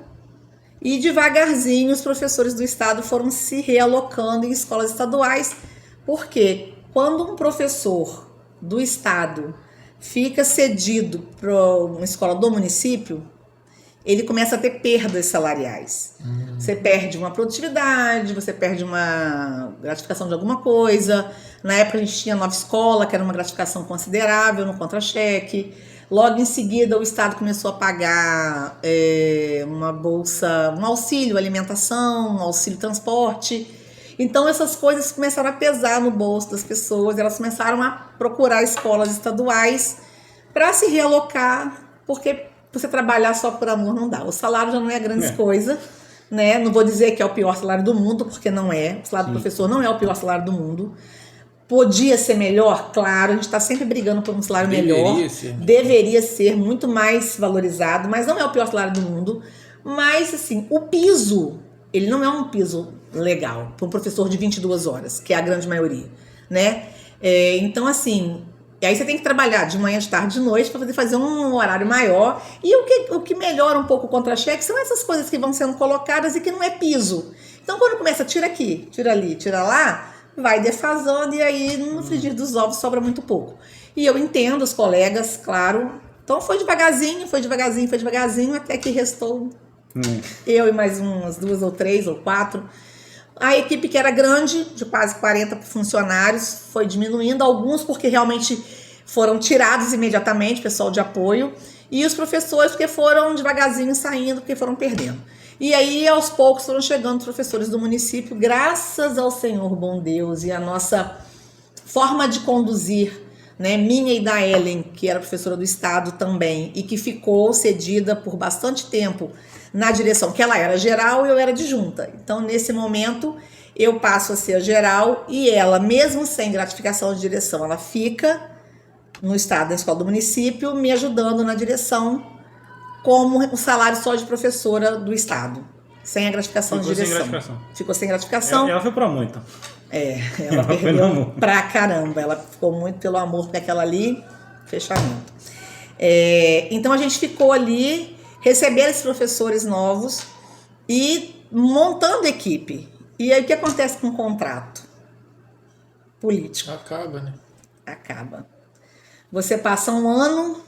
e devagarzinho os professores do estado foram se realocando em escolas estaduais, porque quando um professor do estado fica cedido para uma escola do município, ele começa a ter perdas salariais. Você perde uma produtividade, você perde uma gratificação de alguma coisa. Na época a gente tinha Nova Escola, que era uma gratificação considerável no contra-cheque. Logo em seguida o Estado começou a pagar uma bolsa, um auxílio alimentação, um auxílio transporte. Então essas coisas começaram a pesar no bolso das pessoas, elas começaram a procurar escolas estaduais para se realocar, porque você trabalhar só por amor não dá. O salário já não é grande coisa, né? Não vou dizer que é o pior salário do mundo, porque não é. O salário do professor não é o pior salário do mundo. Podia ser melhor? Claro, a gente está sempre brigando por um salário melhor. Deveria ser muito mais valorizado, mas não é o pior salário do mundo. Mas, assim, o piso, ele não é um piso legal para um professor de 22 horas, que é a grande maioria, né? Então, assim, aí você tem que trabalhar de manhã, de tarde, de noite para poder fazer um horário maior. E o que melhora um pouco o contra-cheque são essas coisas que vão sendo colocadas e que não é piso. Então, quando começa, tira aqui, tira ali, tira lá, vai defasando e aí no frigir dos ovos sobra muito pouco. E eu entendo os colegas, claro. Então foi devagarzinho, até que restou eu e mais umas 2 ou 3 ou 4. A equipe que era grande, de quase 40 funcionários, foi diminuindo. Alguns porque realmente foram tirados imediatamente, pessoal de apoio. E os professores porque foram devagarzinho saindo, porque foram perdendo. E aí, aos poucos, foram chegando os professores do município, graças ao Senhor bom Deus e a nossa forma de conduzir, né, minha e da Ellen, que era professora do estado também, e que ficou cedida por bastante tempo na direção, que ela era geral e eu era adjunta. Então, nesse momento, eu passo a ser a geral e ela, mesmo sem gratificação de direção, ela fica no estado, na escola do município, me ajudando na direção, como o salário só de professora do estado, sem a gratificação de direção. Ficou sem gratificação. Ela foi pra muito. Ela perdeu pra caramba. Ela ficou muito pelo amor, porque aquela ali, fechamento. Então a gente ficou ali, recebendo esses professores novos e montando equipe. E aí o que acontece com o contrato político? Acaba, né? Acaba. Você passa um ano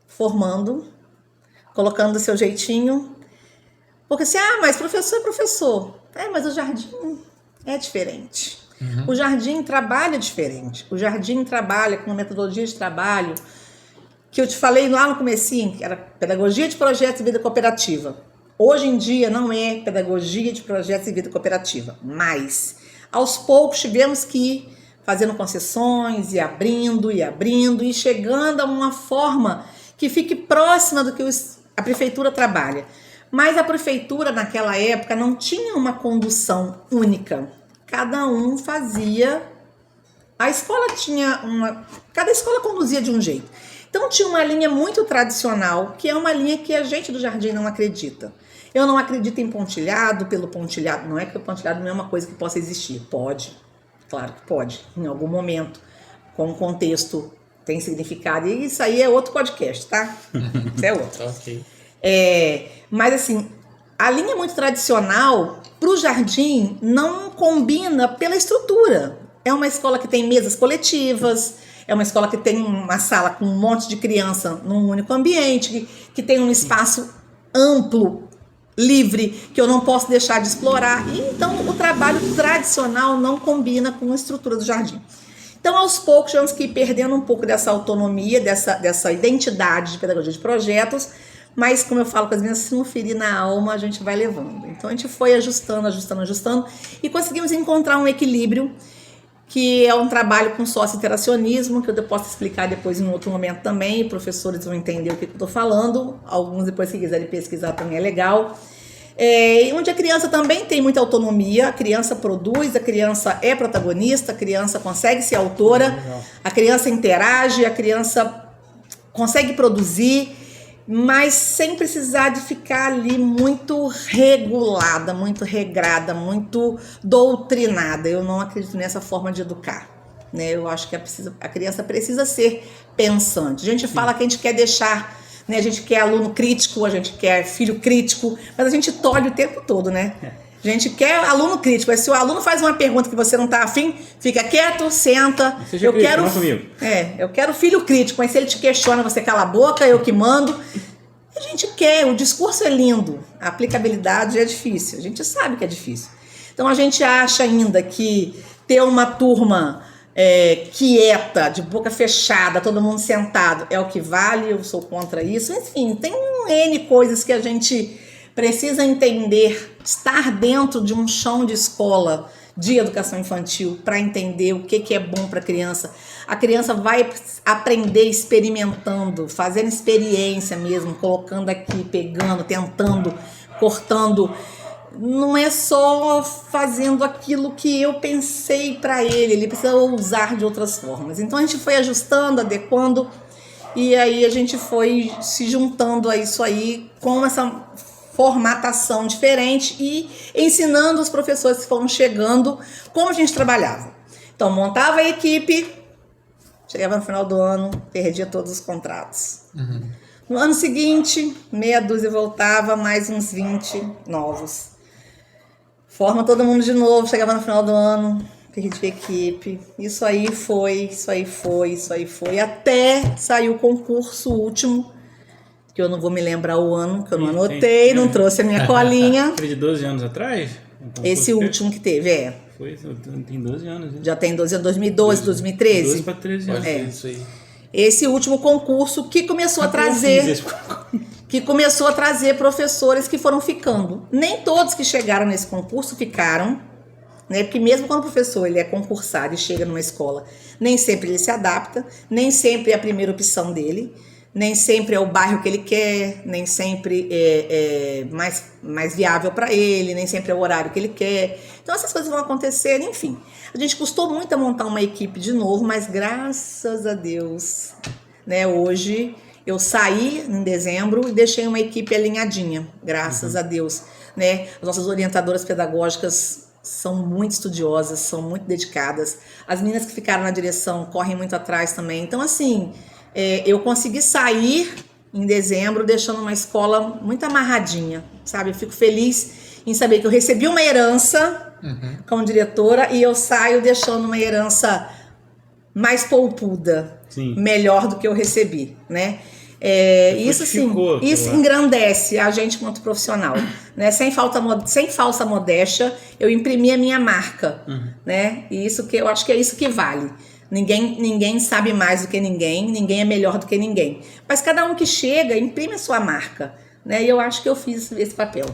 formando, colocando do seu jeitinho, porque assim, mas professor é professor. Mas o jardim é diferente. O jardim trabalha diferente. O jardim trabalha com uma metodologia de trabalho que eu te falei lá no comecinho, que era pedagogia de projetos e vida cooperativa. Hoje em dia não é pedagogia de projetos e vida cooperativa, mas aos poucos tivemos que ir fazendo concessões e abrindo e chegando a uma forma que fique próxima do que a prefeitura trabalha. Mas a prefeitura naquela época não tinha uma condução única. Cada um fazia... A escola tinha uma... Cada escola conduzia de um jeito. Então tinha uma linha muito tradicional, que é uma linha que a gente do jardim não acredita. Eu não acredito em pontilhado pelo pontilhado. Não é que o pontilhado não é uma coisa que possa existir. Pode. Claro que pode. Em algum momento. Com o contexto... tem significado, e isso aí é outro podcast, tá? Isso é outro. Ok. Mas assim, a linha muito tradicional para o jardim não combina pela estrutura. É uma escola que tem mesas coletivas, é uma escola que tem uma sala com um monte de criança num único ambiente, que tem um espaço amplo, livre, que eu não posso deixar de explorar. E então o trabalho tradicional não combina com a estrutura do jardim. Então, aos poucos, tivemos que ir perdendo um pouco dessa autonomia, dessa identidade de pedagogia de projetos, mas, como eu falo com as meninas, se não ferir na alma, a gente vai levando. Então, a gente foi ajustando, e conseguimos encontrar um equilíbrio, que é um trabalho com sócio-interacionismo, que eu posso explicar depois em outro momento também, e professores vão entender o que eu estou falando, alguns depois, se quiserem pesquisar, também é legal. Onde a criança também tem muita autonomia, a criança produz, a criança é protagonista, a criança consegue ser autora, a criança interage, a criança consegue produzir, mas sem precisar de ficar ali muito regulada, muito regrada, muito doutrinada. Eu não acredito nessa forma de educar, né? Eu acho que a criança precisa ser pensante. A gente fala que a gente quer deixar, né? A gente quer aluno crítico, a gente quer filho crítico, mas a gente tolhe o tempo todo, né? A gente quer aluno crítico, mas se o aluno faz uma pergunta que você não está afim, fica quieto, senta. Seja crítico, não comigo. Eu quero filho crítico, mas se ele te questiona, você cala a boca, eu que mando. A gente quer, o discurso é lindo, a aplicabilidade é difícil, a gente sabe que é difícil. Então a gente acha ainda que ter uma turma quieta, de boca fechada, todo mundo sentado, é o que vale, eu sou contra isso. Enfim, tem N coisas que a gente precisa entender, estar dentro de um chão de escola de educação infantil para entender o que é bom para a criança. A criança vai aprender experimentando, fazendo experiência mesmo, colocando aqui, pegando, tentando, cortando. Não é só fazendo aquilo que eu pensei para ele precisa usar de outras formas. Então a gente foi ajustando, adequando, e aí a gente foi se juntando a isso aí com essa formatação diferente e ensinando os professores que foram chegando como a gente trabalhava. Então montava a equipe, chegava no final do ano, perdia todos os contratos. No ano seguinte, meia dúzia voltava, mais uns 20 novos. Forma todo mundo de novo, chegava no final do ano, perdi a equipe. Isso aí foi, até sair o concurso último, que eu não vou me lembrar o ano, que eu não anotei, não trouxe a minha colinha. Aquele de 12 anos atrás? Então, esse último que teve, Foi, tem 12 anos. Hein? Já tem 12 anos, 2012, 2013? 12 para 13 anos. Isso aí. Esse último concurso que começou a trazer... que começou a trazer professores que foram ficando. Nem todos que chegaram nesse concurso ficaram, né? Porque mesmo quando o professor ele é concursado e chega numa escola, nem sempre ele se adapta, nem sempre é a primeira opção dele, nem sempre é o bairro que ele quer, nem sempre é mais viável para ele, nem sempre é o horário que ele quer. Então essas coisas vão acontecer, enfim. A gente custou muito a montar uma equipe de novo, mas graças a Deus, né, hoje eu saí em dezembro e deixei uma equipe alinhadinha, graças a Deus, né? As nossas orientadoras pedagógicas são muito estudiosas, são muito dedicadas. As meninas que ficaram na direção correm muito atrás também. Então, assim, eu consegui sair em dezembro deixando uma escola muito amarradinha, sabe? Eu fico feliz em saber que eu recebi uma herança como diretora e eu saio deixando uma herança mais poupuda, melhor do que eu recebi, né? Isso sim, isso engrandece a gente quanto profissional, né? Sem falsa modéstia, eu imprimi a minha marca, né? E isso que eu acho que é isso que vale. Ninguém sabe mais do que ninguém é melhor do que ninguém. Mas cada um que chega imprime a sua marca, né? E eu acho que eu fiz esse papel.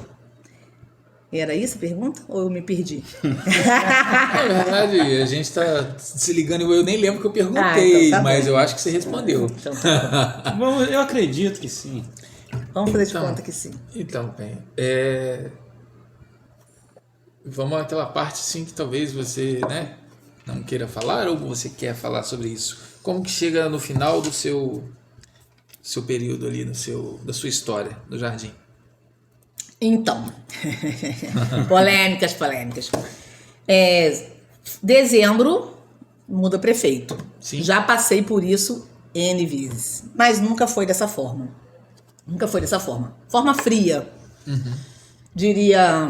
Era isso a pergunta? Ou eu me perdi? Na verdade, a gente está se ligando, eu nem lembro que eu perguntei, então tá mas bom. eu acho que você respondeu. Então, tá bom. Bom, eu acredito que sim. Vamos fazer de conta que sim. Então, bem, vamos àquela parte sim que talvez você, né, não queira falar ou você quer falar sobre isso. Como que chega no final do seu período ali, da sua história no jardim? Então, polêmicas. Dezembro, muda prefeito. Sim. Já passei por isso N vezes, mas nunca foi dessa forma. Forma fria. Diria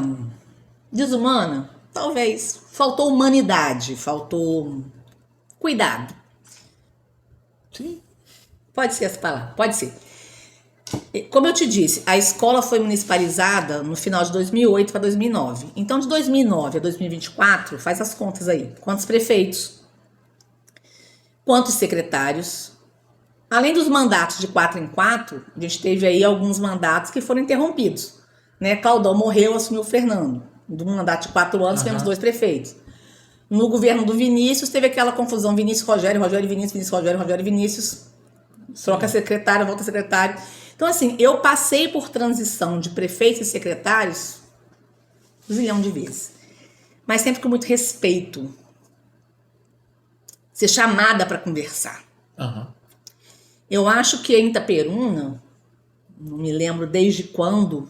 desumana? Talvez. Faltou humanidade, faltou cuidado. Sim. Pode ser essa palavra, pode ser. Como eu te disse, a escola foi municipalizada no final de 2008 para 2009. Então, de 2009 a 2024, faz as contas aí. Quantos prefeitos? Quantos secretários? Além dos mandatos de 4 em 4, a gente teve aí alguns mandatos que foram interrompidos, né? Claudão morreu, assumiu o Fernando. De um mandato de 4 anos, tivemos 2 prefeitos. No governo do Vinícius, teve aquela confusão Vinícius, Rogério, Vinícius, Vinícius, Rogério, Vinícius. Troca secretário, volta secretário. Então, assim, eu passei por transição de prefeitos e secretários um zilhão de vezes. Mas sempre com muito respeito. Ser chamada para conversar. Eu acho que em Itaperuna, não me lembro desde quando,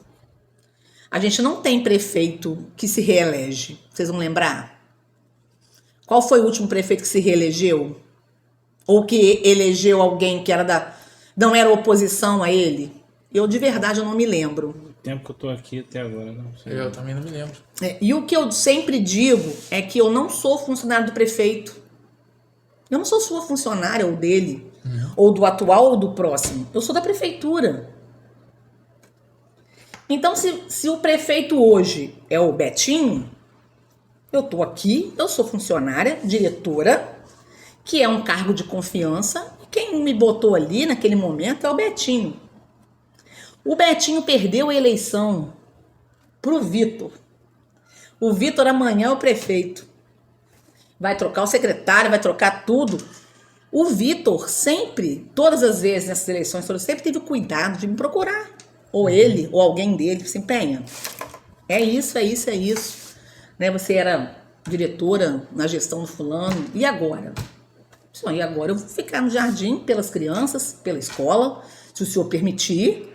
a gente não tem prefeito que se reelege. Vocês vão lembrar? Qual foi o último prefeito que se reelegeu? Ou que elegeu alguém que não era oposição a ele? Eu, de verdade, eu não me lembro. O tempo que eu tô aqui até agora, não sei. Eu também não me lembro. E o que eu sempre digo é que eu não sou funcionário do prefeito. Eu não sou sua funcionária ou dele, ou do atual ou do próximo. Eu sou da prefeitura. Então, se o prefeito hoje é o Betinho, eu tô aqui, eu sou funcionária, diretora, que é um cargo de confiança, e quem me botou ali naquele momento é o Betinho. O Betinho perdeu a eleição pro Vitor. O Vitor amanhã é o prefeito. Vai trocar o secretário, vai trocar tudo. O Vitor sempre, todas as vezes nessas eleições, sempre teve cuidado de me procurar. Ou ele, ou alguém dele, se empenha. É isso, é isso, é isso. Né? Você era diretora na gestão do fulano. E agora? E agora eu vou ficar no jardim pelas crianças, pela escola, se o senhor permitir,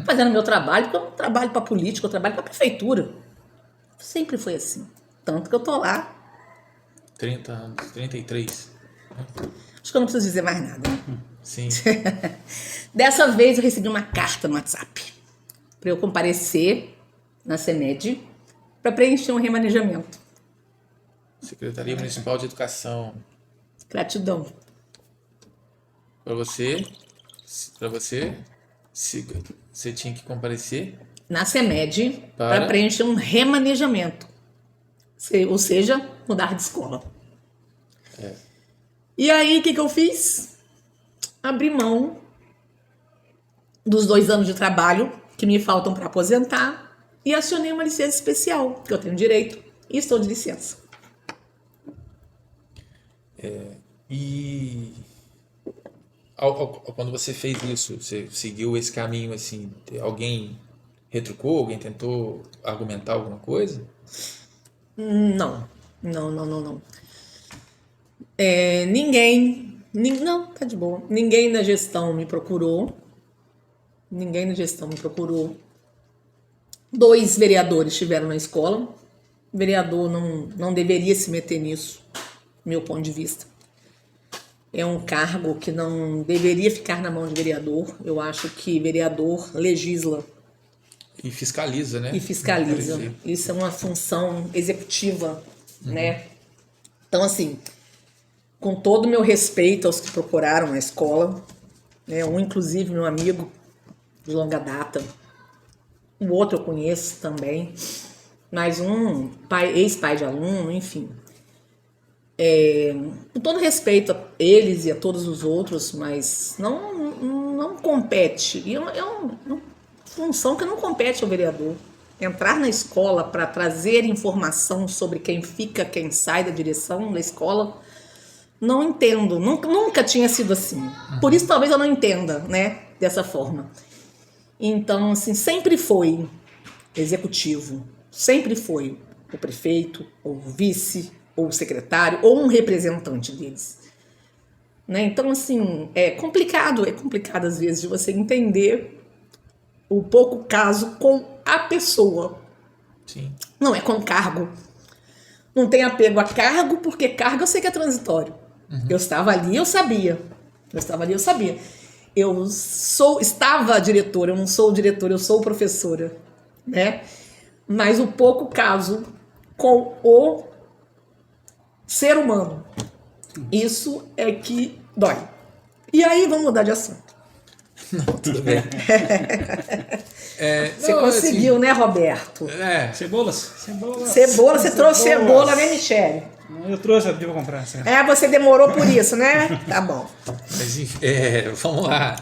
fazendo meu trabalho, porque eu não trabalho para política, eu trabalho para prefeitura. Sempre foi assim. Tanto que eu tô lá. 30 anos, 33. Acho que eu não preciso dizer mais nada. Né? Sim. Dessa vez eu recebi uma carta no WhatsApp para eu comparecer na CEMED para preencher um remanejamento. Secretaria Municipal de Educação. Gratidão. Para você, você tinha que comparecer Na CEMED para preencher um remanejamento. Ou seja, mudar de escola. E aí, o que eu fiz? Abri mão dos 2 anos de trabalho que me faltam para aposentar e acionei uma licença especial, que eu tenho direito, e estou de licença. E quando você fez isso, você seguiu esse caminho assim, alguém retrucou, alguém tentou argumentar alguma coisa? Não. Não, tá de boa. Ninguém na gestão me procurou. 2 vereadores estiveram na escola. O vereador não deveria se meter nisso, meu ponto de vista. É um cargo que não deveria ficar na mão de vereador. Eu acho que vereador legisla. E fiscaliza, né? Isso é uma função executiva, né? Então, assim, com todo o meu respeito aos que procuraram a escola, né? Um, inclusive, meu amigo de longa data. O outro eu conheço também. Mas um ex-pai de aluno, enfim. Com todo respeito a eles e a todos os outros, mas não compete. E é uma função que não compete ao vereador. Entrar na escola para trazer informação sobre quem fica, quem sai da direção da escola, não entendo. Nunca tinha sido assim. Por isso talvez eu não entenda, né, dessa forma. Então, assim, sempre foi executivo, sempre foi o prefeito, ou o vice, ou o secretário, ou um representante deles. Né? Então, assim, é complicado às vezes de você entender o pouco caso com a pessoa. Sim. Não é com cargo. Não tem apego a cargo, porque cargo eu sei que é transitório. Eu estava ali, eu sabia. Eu estava diretora, eu não sou diretora, eu sou professora. Né? Mas o pouco caso com o ser humano. Isso é que dói. E aí, vamos mudar de assunto. Não, tudo bem. Você conseguiu, assim, né, Roberto? Cebolas. Você trouxe cebola, né, Michele? Eu trouxe, eu pedi pra comprar. Certo? Você demorou por isso, né? Tá bom. Mas vamos lá.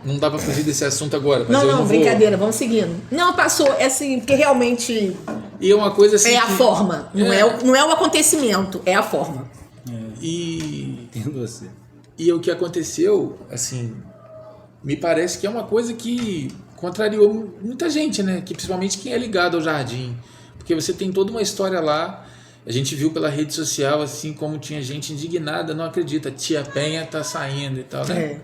Não dá pra fugir desse assunto agora. Mas não, brincadeira, vamos seguindo. Não, passou, assim, porque realmente... E é uma coisa assim... a forma, não é o acontecimento, é a forma. Entendo você. E o que aconteceu, assim... Me parece que é uma coisa que contrariou muita gente, né? Que principalmente quem é ligado ao jardim. Porque você tem toda uma história lá. A gente viu pela rede social, assim, como tinha gente indignada. Não acredita, tia Penha tá saindo e tal, né?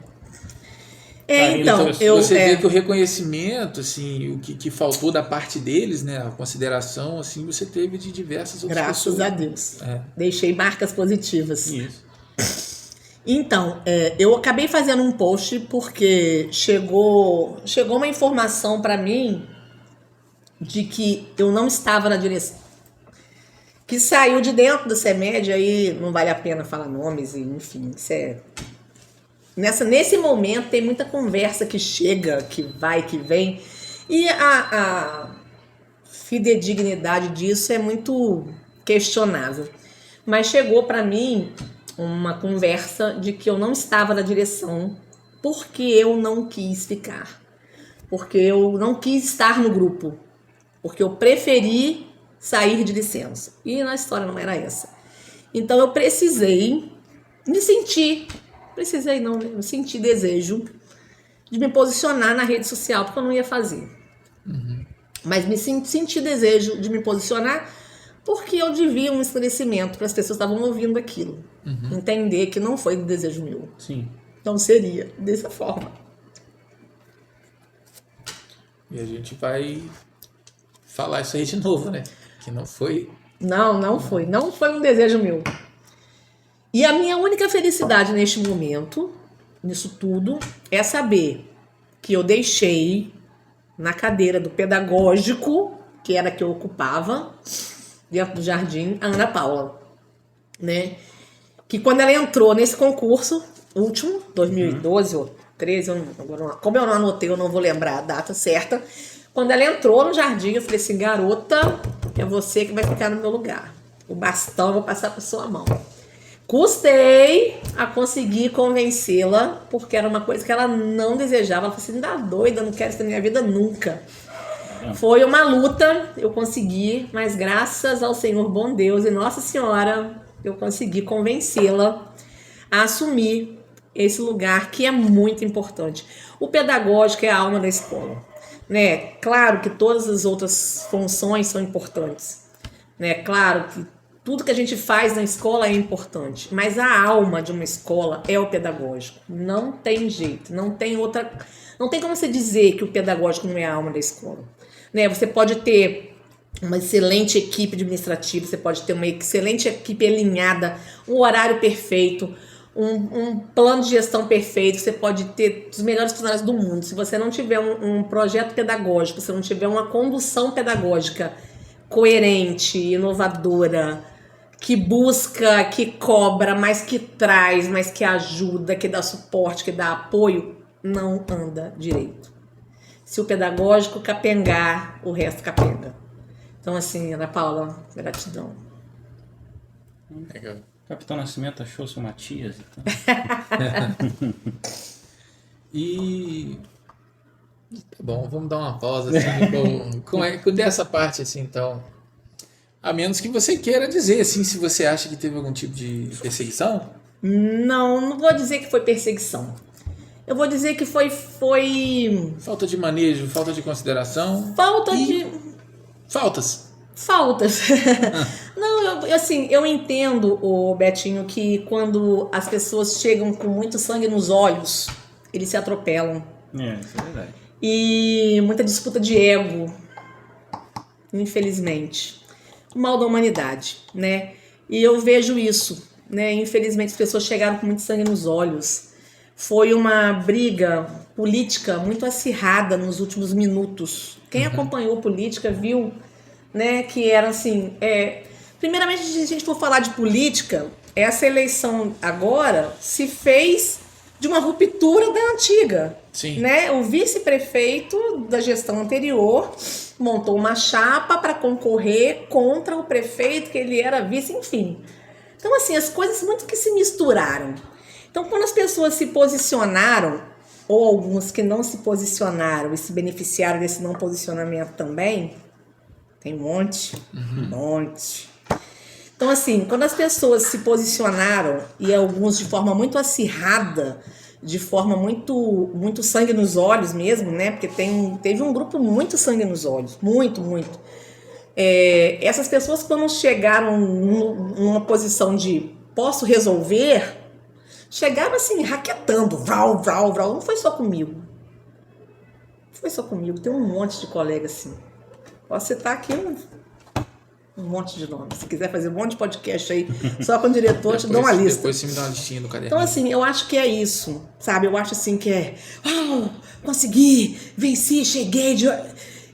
Então, você vê que o reconhecimento, assim, o que faltou da parte deles, né, a consideração, assim, você teve de diversas outras pessoas. Graças a Deus. Deixei marcas positivas. Isso. Então, eu acabei fazendo um post porque chegou uma informação para mim de que eu não estava na direção, que saiu de dentro do CEMED, aí não vale a pena falar nomes, enfim, isso nesse momento tem muita conversa que chega, que vai, que vem, e a fidedignidade disso é muito questionável. Mas chegou para mim uma conversa de que eu não estava na direção porque eu não quis ficar, porque eu não quis estar no grupo, porque eu preferi sair de licença. E na história não era essa. Então eu precisei me sentir, eu senti desejo de me posicionar na rede social, porque eu não ia fazer. Mas me senti desejo de me posicionar porque eu devia um esclarecimento para as pessoas que estavam ouvindo aquilo. Entender que não foi do desejo meu. Sim. Então seria dessa forma. E a gente vai falar isso aí de novo, né? Que não foi... Não foi um desejo meu. E a minha única felicidade neste momento, nisso tudo, é saber que eu deixei na cadeira do pedagógico, que era a que eu ocupava, dentro do jardim, a Ana Paula, né? Que quando ela entrou nesse concurso, último, 2012 ou 13, como eu não anotei, eu não vou lembrar a data certa. Quando ela entrou no jardim, eu falei assim, garota, é você que vai ficar no meu lugar. O bastão eu vou passar para sua mão. Custei a conseguir convencê-la, porque era uma coisa que ela não desejava. Ela falou assim, dá doida, não quero isso na minha vida nunca. Foi uma luta, eu consegui, mas graças ao Senhor bom Deus e Nossa Senhora, eu consegui convencê-la a assumir esse lugar que é muito importante. O pedagógico é a alma da escola, né? Claro que todas as outras funções são importantes, né? Claro que tudo que a gente faz na escola é importante, mas a alma de uma escola é o pedagógico. Não tem jeito, não tem como você dizer que o pedagógico não é a alma da escola, né? Você pode ter uma excelente equipe administrativa, você pode ter uma excelente equipe alinhada, um horário perfeito, um plano de gestão perfeito, você pode ter os melhores funcionários do mundo. Se você não tiver um projeto pedagógico, se não tiver uma condução pedagógica coerente, inovadora, que busca, que cobra, mas que traz, mas que ajuda, que dá suporte, que dá apoio, não anda direito. Se o pedagógico capengar, o resto capenga. Então, assim, Ana Paula, gratidão. Legal. Capitão Nascimento achou seu Matias, então. E... Tá bom, vamos dar uma pausa assim, com dessa parte assim, então. A menos que você queira dizer, assim, se você acha que teve algum tipo de perseguição. Não vou dizer que foi perseguição. Eu vou dizer que foi... Falta de manejo, falta de consideração. Faltas. Não, eu entendo, Betinho, que quando as pessoas chegam com muito sangue nos olhos, eles se atropelam. Isso é verdade. E muita disputa de ego, infelizmente. O mal da humanidade, né? E eu vejo isso, né? Infelizmente as pessoas chegaram com muito sangue nos olhos. Foi uma briga política muito acirrada nos últimos minutos. Quem acompanhou política viu, né, que era assim... Primeiramente, se a gente for falar de política, essa eleição agora se fez de uma ruptura da antiga. Sim. Né? O vice-prefeito da gestão anterior montou uma chapa para concorrer contra o prefeito, que ele era vice, enfim. Então, assim, as coisas muito que se misturaram. Então, quando as pessoas se posicionaram, ou alguns que não se posicionaram e se beneficiaram desse não posicionamento também, tem um monte. Então, assim, quando as pessoas se posicionaram, e alguns de forma muito acirrada, de forma muito sangue nos olhos mesmo, né? Porque teve um grupo muito sangue nos olhos, muito. Essas pessoas, quando chegaram numa posição de posso resolver, chegava assim, raquetando, vral, vral, vral. Não foi só comigo. Não foi só comigo, tem um monte de colega assim. Posso citar aqui um monte de nomes. Se quiser fazer um monte de podcast aí, só com o diretor, te dou uma lista. Depois você me dá uma listinha do caderno. Então, assim, eu acho que é isso, sabe? Eu acho assim que consegui, venci, cheguei.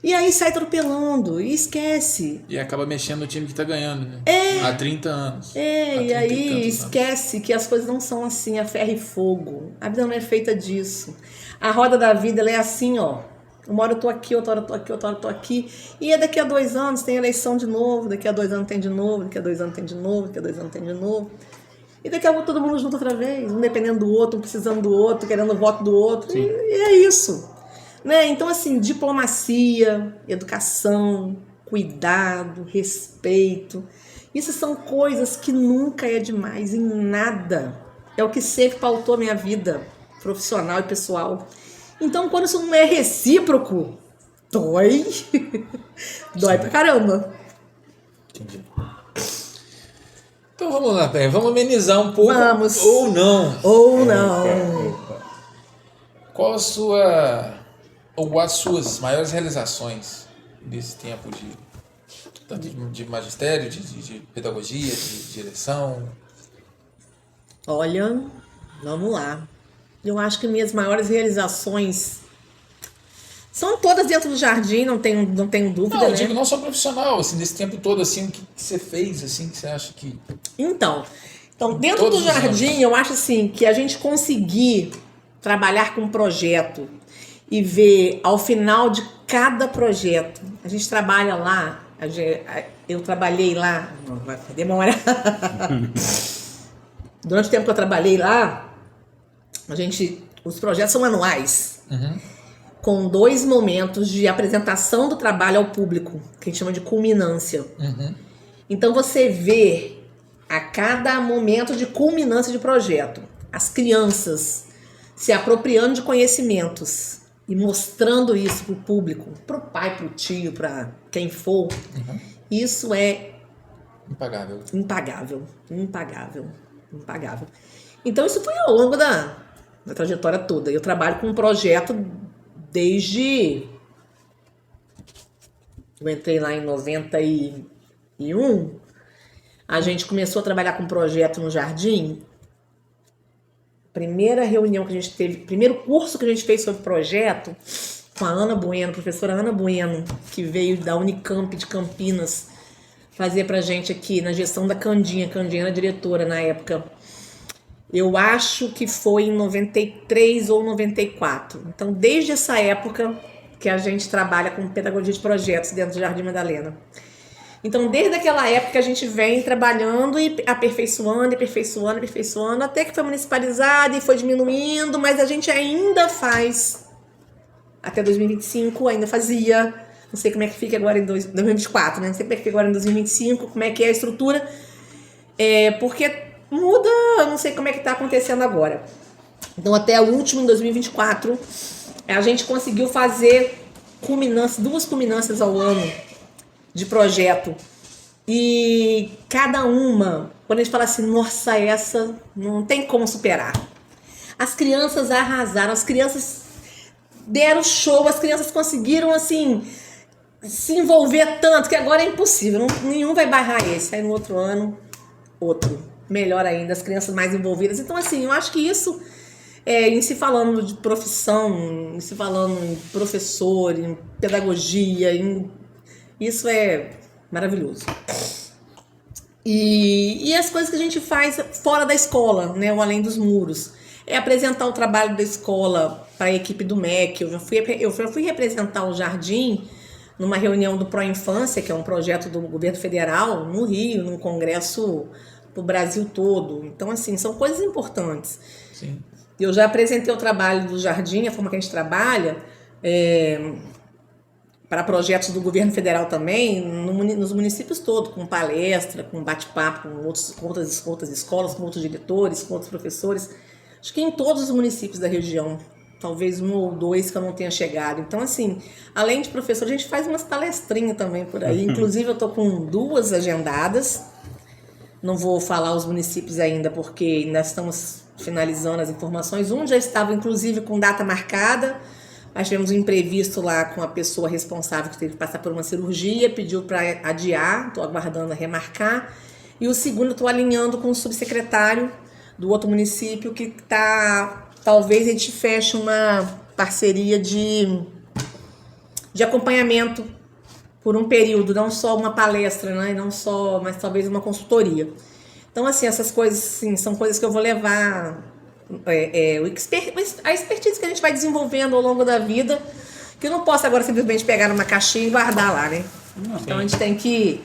E aí sai atropelando e esquece. E acaba mexendo no time que tá ganhando, né? Há 30 anos. E aí esquece que as coisas não são assim, a ferro e fogo. A vida não é feita disso. A roda da vida, ela é assim, ó. Uma hora eu tô aqui, outra hora eu tô aqui, outra hora eu tô aqui. E daqui a 2 anos tem eleição de novo, daqui a 2 anos tem de novo, daqui a 2 anos tem de novo, daqui a 2 anos tem de novo. E daqui a pouco todo mundo junto outra vez, um dependendo do outro, um precisando do outro, querendo o voto do outro. E é isso. Né? Então, assim, diplomacia, educação, cuidado, respeito. Isso são coisas que nunca é demais em nada. É o que sempre pautou a minha vida profissional e pessoal. Então, quando isso não é recíproco, dói. Dói pra caramba. Entendi. Então vamos lá, vamos amenizar um pouco. Vamos. Ou não. Ou não. Qual a sua ou as suas maiores realizações nesse tempo tanto de magistério, de pedagogia, de direção? Olha, vamos lá. Eu acho que minhas maiores realizações são todas dentro do jardim, não tenho dúvida, Não, eu né? digo não só profissional, assim, nesse tempo todo, assim, o que você fez, assim, que você acha que... Então dentro Todos do os jardim, anos. eu acho assim, que a gente conseguir trabalhar com um projeto e ver ao final de cada projeto, a gente trabalha lá, eu trabalhei lá, não vai demorar. Durante o tempo que eu trabalhei lá, os projetos são anuais, com 2 momentos de apresentação do trabalho ao público, que a gente chama de culminância. Então você vê a cada momento de culminância de projeto, as crianças se apropriando de conhecimentos e mostrando isso para o público, para o pai, para o tio, para quem for. Isso é Impagável. Impagável. Então isso foi ao longo da trajetória toda. Eu trabalho com um projeto desde... Eu entrei lá em 91. A gente começou a trabalhar com um projeto no jardim. Primeira reunião que a gente teve, primeiro curso que a gente fez sobre projeto, com a Ana Bueno, professora Ana Bueno, que veio da Unicamp de Campinas, fazer pra gente aqui na gestão da Candinha. Candinha era diretora na época. Eu acho que foi em 93 ou 94. Então, desde essa época que a gente trabalha com pedagogia de projetos dentro do Jardim Madalena. Então, desde aquela época a gente vem trabalhando e aperfeiçoando, até que foi municipalizado e foi diminuindo, mas a gente ainda faz, até 2025, ainda fazia, não sei como é que fica agora em 2024, né? Não sei como é que fica agora em 2025, como é que é a estrutura, porque muda, não sei como é que está acontecendo agora. Então, até o último, em 2024, a gente conseguiu fazer 2 culminâncias ao ano de projeto. E cada uma, quando a gente fala assim, nossa, essa não tem como superar. As crianças arrasaram, as crianças deram show, as crianças conseguiram, assim, se envolver tanto que agora é impossível, nenhum vai barrar esse. Aí no outro ano, outro. Melhor ainda, as crianças mais envolvidas. Então, assim, eu acho que isso, em se falando de profissão, em se falando em professor, em pedagogia, isso é maravilhoso. E as coisas que a gente faz fora da escola, né, ou além dos muros, é apresentar o trabalho da escola para a equipe do MEC. Eu já fui representar o Jardim numa reunião do Pro Infância, que é um projeto do governo federal, no Rio, num congresso pro Brasil todo. Então, assim, são coisas importantes. Sim. Eu já apresentei o trabalho do Jardim, a forma que a gente trabalha, para projetos do governo federal também, nos municípios todos, com palestra, com bate-papo com outras escolas, com outros diretores, com outros professores. Acho que em todos os municípios da região, talvez 1 ou 2 que eu não tenha chegado. Então, assim, além de professor, a gente faz umas palestrinhas também por aí. Inclusive, eu estou com 2 agendadas. Não vou falar os municípios ainda, porque ainda estamos finalizando as informações. Um já estava, inclusive, com data marcada. Nós tivemos um imprevisto lá com a pessoa responsável que teve que passar por uma cirurgia, pediu para adiar, estou aguardando a remarcar. E o segundo eu estou alinhando com o subsecretário do outro município que talvez a gente feche uma parceria de acompanhamento por um período, não só uma palestra, né? Não só, mas talvez uma consultoria. Então, assim, essas coisas assim, são coisas que eu vou levar, a expertise que a gente vai desenvolvendo ao longo da vida, que eu não posso agora simplesmente pegar numa caixinha e guardar lá, né? Então a gente tem que...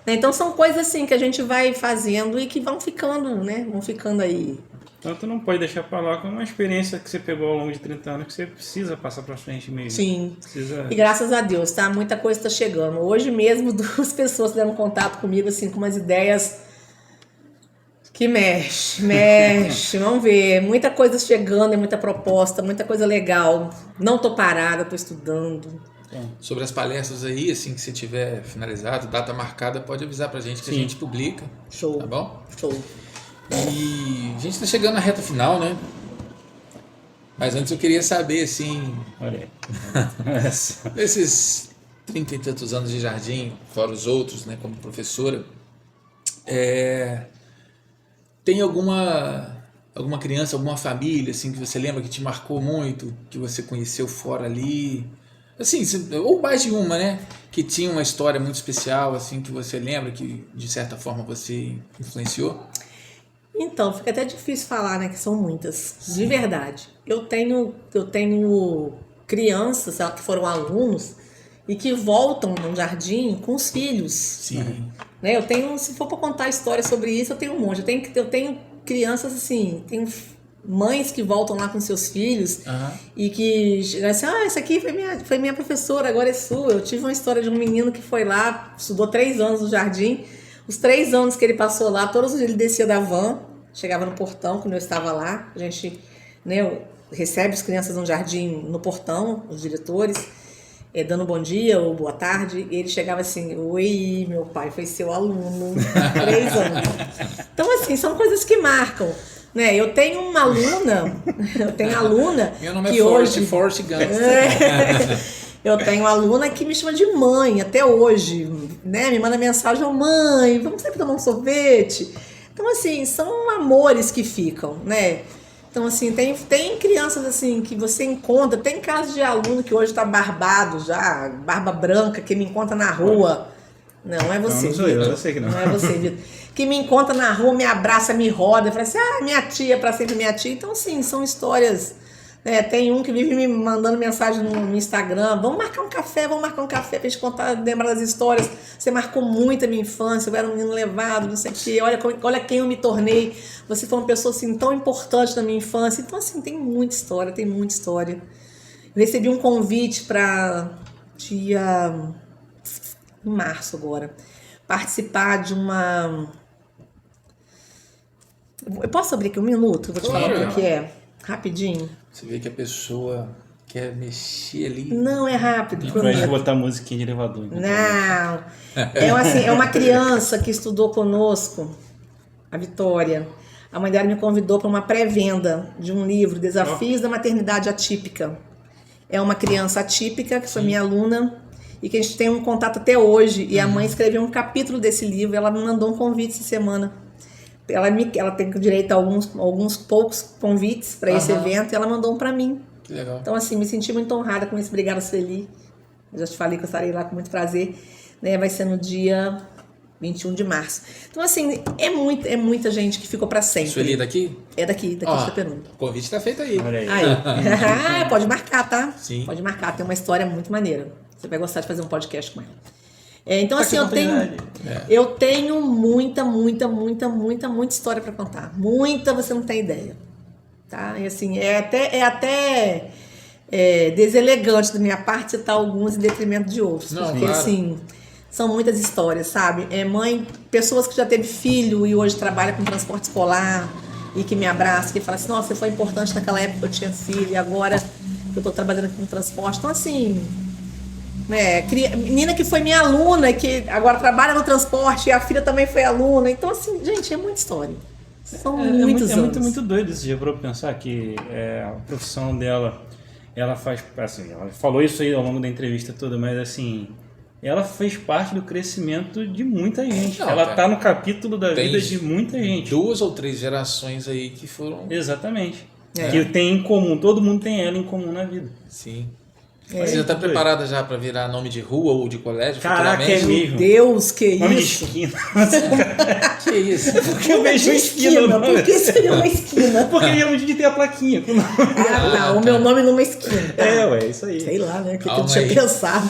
Então são coisas assim que a gente vai fazendo e que vão ficando, né? Vão ficando aí. Então tu não pode deixar pra lá com uma experiência que você pegou ao longo de 30 anos que você precisa passar pra frente mesmo. Sim. Precisa... E graças a Deus, tá? Muita coisa tá chegando. Hoje mesmo, 2 pessoas deram contato comigo, assim, com umas ideias que mexe. Vamos ver. Muita coisa chegando, muita proposta, muita coisa legal. Não tô parada, tô estudando. Sobre as palestras aí, assim que você tiver finalizado, data marcada, pode avisar pra gente que a gente publica. Show. Tá bom? Show. E a gente tá chegando na reta final, né? Mas antes eu queria saber, assim... Olha aí. Esses 30 e tantos anos de jardim, fora os outros, né, como professora, tem alguma criança, alguma família, assim, que você lembra que te marcou muito, que você conheceu fora ali... Assim, ou mais de uma, né? Que tinha uma história muito especial, assim, que você lembra, que de certa forma você influenciou? Então, fica até difícil falar, né? Que são muitas, de verdade. Eu tenho crianças que foram alunos e que voltam no jardim com os filhos. Sim. Né? Eu tenho, se for para contar história sobre isso, eu tenho um monte. Eu tenho crianças assim, tenho mães que voltam lá com seus filhos e que assim, essa aqui foi minha professora, agora é sua. Eu tive uma história de um menino que foi lá, estudou 3 anos no jardim. Os 3 anos que ele passou lá, todos os dias ele descia da van, chegava no portão quando eu estava lá. A gente, né, recebe as crianças no jardim, no portão, os diretores, dando bom dia ou boa tarde. E ele chegava assim: oi, meu pai foi seu aluno, 3 anos. Então, assim, são coisas que marcam. Né, eu tenho uma aluna, Meu nome que é hoje... Forrest Gump. Eu tenho uma aluna que me chama de mãe até hoje, né? Me manda mensagem: mãe, vamos sempre tomar um sorvete. Então, assim, são amores que ficam, né? Então, assim, tem crianças assim que você encontra, tem casos de aluno que hoje tá barbado já, barba branca, que me encontra na rua. Não é você. Não sou eu sei que não. Não é você, Vitor. Que me encontra na rua, me abraça, me roda, fala assim: minha tia, pra sempre minha tia. Então, assim, são histórias, né? Tem um que vive me mandando mensagem no Instagram: vamos marcar um café pra gente contar, lembrar das histórias. Você marcou muito a minha infância, eu era um menino levado, não sei o quê, olha quem eu me tornei. Você foi uma pessoa, assim, tão importante na minha infância. Então, assim, tem muita história. Eu recebi um convite para dia... em março agora, participar de uma... Eu posso abrir aqui 1 minuto? Vou te falar o que é. Rapidinho. Você vê que a pessoa quer mexer ali. Não, é rápido. Pra gente botar musiquinha de elevador. Não. É uma criança que estudou conosco, a Vitória. A mãe dela me convidou para uma pré-venda de um livro, Desafios da Maternidade Atípica. É uma criança atípica, que foi minha aluna, e que a gente tem um contato até hoje. E a mãe escreveu um capítulo desse livro, ela me mandou um convite essa semana. Ela tem direito a alguns poucos convites para esse evento, e ela mandou um para mim. Que legal. Então, assim, me senti muito honrada com isso. Obrigada, Sueli. Eu já te falei que eu estarei lá com muito prazer. Né? Vai ser no dia 21 de março. Então, assim, é muita gente que ficou para sempre. Sueli daqui? É daqui de Itaperuna. O convite tá feito aí. Olha aí. Aí. Pode marcar, tá? Sim. Pode marcar. Tem uma história muito maneira. Você vai gostar de fazer um podcast com ela. Então, assim, eu tenho muita história para contar. Muita, você não tem ideia. Tá? E, assim, é até deselegante da minha parte citar alguns em detrimento de outros. Não, porque, claro. assim, são muitas histórias, sabe? Pessoas que já teve filho e hoje trabalham com transporte escolar e que me abraçam, que falam assim: nossa, você foi importante naquela época que eu tinha filho e agora eu estou trabalhando com transporte. Então, assim... menina que foi minha aluna, que agora trabalha no transporte, e a filha também foi aluna. Então, assim, gente, é muita história. São muitos anos. Muito doido isso, já parou pra pensar que a profissão dela, ela faz, assim, ela falou isso aí ao longo da entrevista toda, mas assim, ela fez parte do crescimento de muita gente. Não, ela tá no capítulo da tem vida de muita gente. 2 ou 3 gerações aí que foram... Exatamente. É. Que tem em comum, todo mundo tem ela em comum na vida. Sim. Você já está preparada já para virar nome de rua ou de colégio? Caraca, futuramente? é mesmo. Deus, que Nome de isso? esquina. Que isso? Porque eu vejo esquina. o nome. Por que seria uma esquina? Porque ele é de ter a plaquinha com o nome. Ah, tá, o meu nome numa esquina. Ué, isso aí. Sei lá, né? O que eu Calma tinha aí. pensado.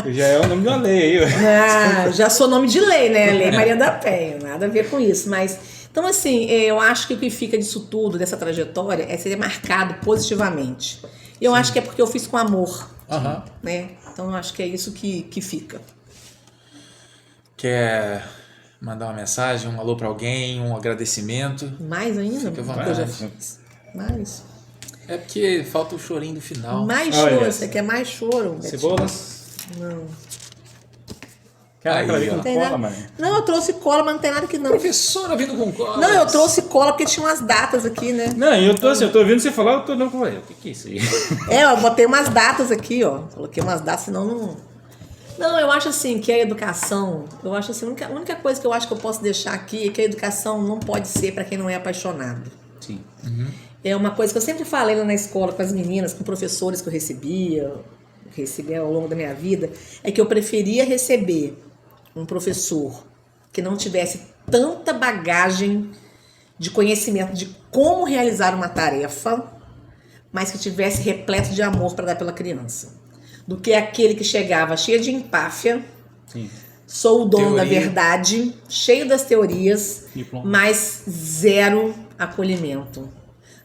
Já é o nome de uma lei aí, ué. Ah, já sou nome de lei, né? Lei Maria da Penha, nada a ver com isso. Mas, então, assim, eu acho que o que fica disso tudo, dessa trajetória, é ser marcado positivamente. E eu acho que é porque eu fiz com amor, Aham. né? Então, eu acho que é isso que fica. Quer mandar uma mensagem, um alô para alguém, um agradecimento? Mais ainda? Fica à Porque eu já vontade. fiz. Mais. É porque falta o chorinho do final. Mais Olha choro. essa. Você quer mais choro? Betinho? Cebolas. Não. Caraca, Aí, ela ó. veio Tem com cola, nada. mano. Não, eu trouxe cola, mas não tem nada que não. Professora vindo com cola. Não, eu trouxe cola porque tinha umas datas aqui, né? Não, e eu tô assim, eu tô ouvindo você falar, eu tô não com ele. O que é isso aí? Eu botei umas datas aqui, ó. Coloquei umas datas, senão não. Não, eu acho assim que a educação, eu acho assim, a única coisa que eu acho que eu posso deixar aqui é que a educação não pode ser para quem não é apaixonado. Sim. É uma coisa que eu sempre falei lá na escola com as meninas, com professores que eu recebi ao longo da minha vida, é que eu preferia receber um professor que não tivesse tanta bagagem de conhecimento de como realizar uma tarefa, mas que tivesse repleto de amor para dar pela criança, do que aquele que chegava cheio de empáfia, Sim. sou o dono da Teoria. verdade, cheio das teorias, Diploma. mas zero acolhimento.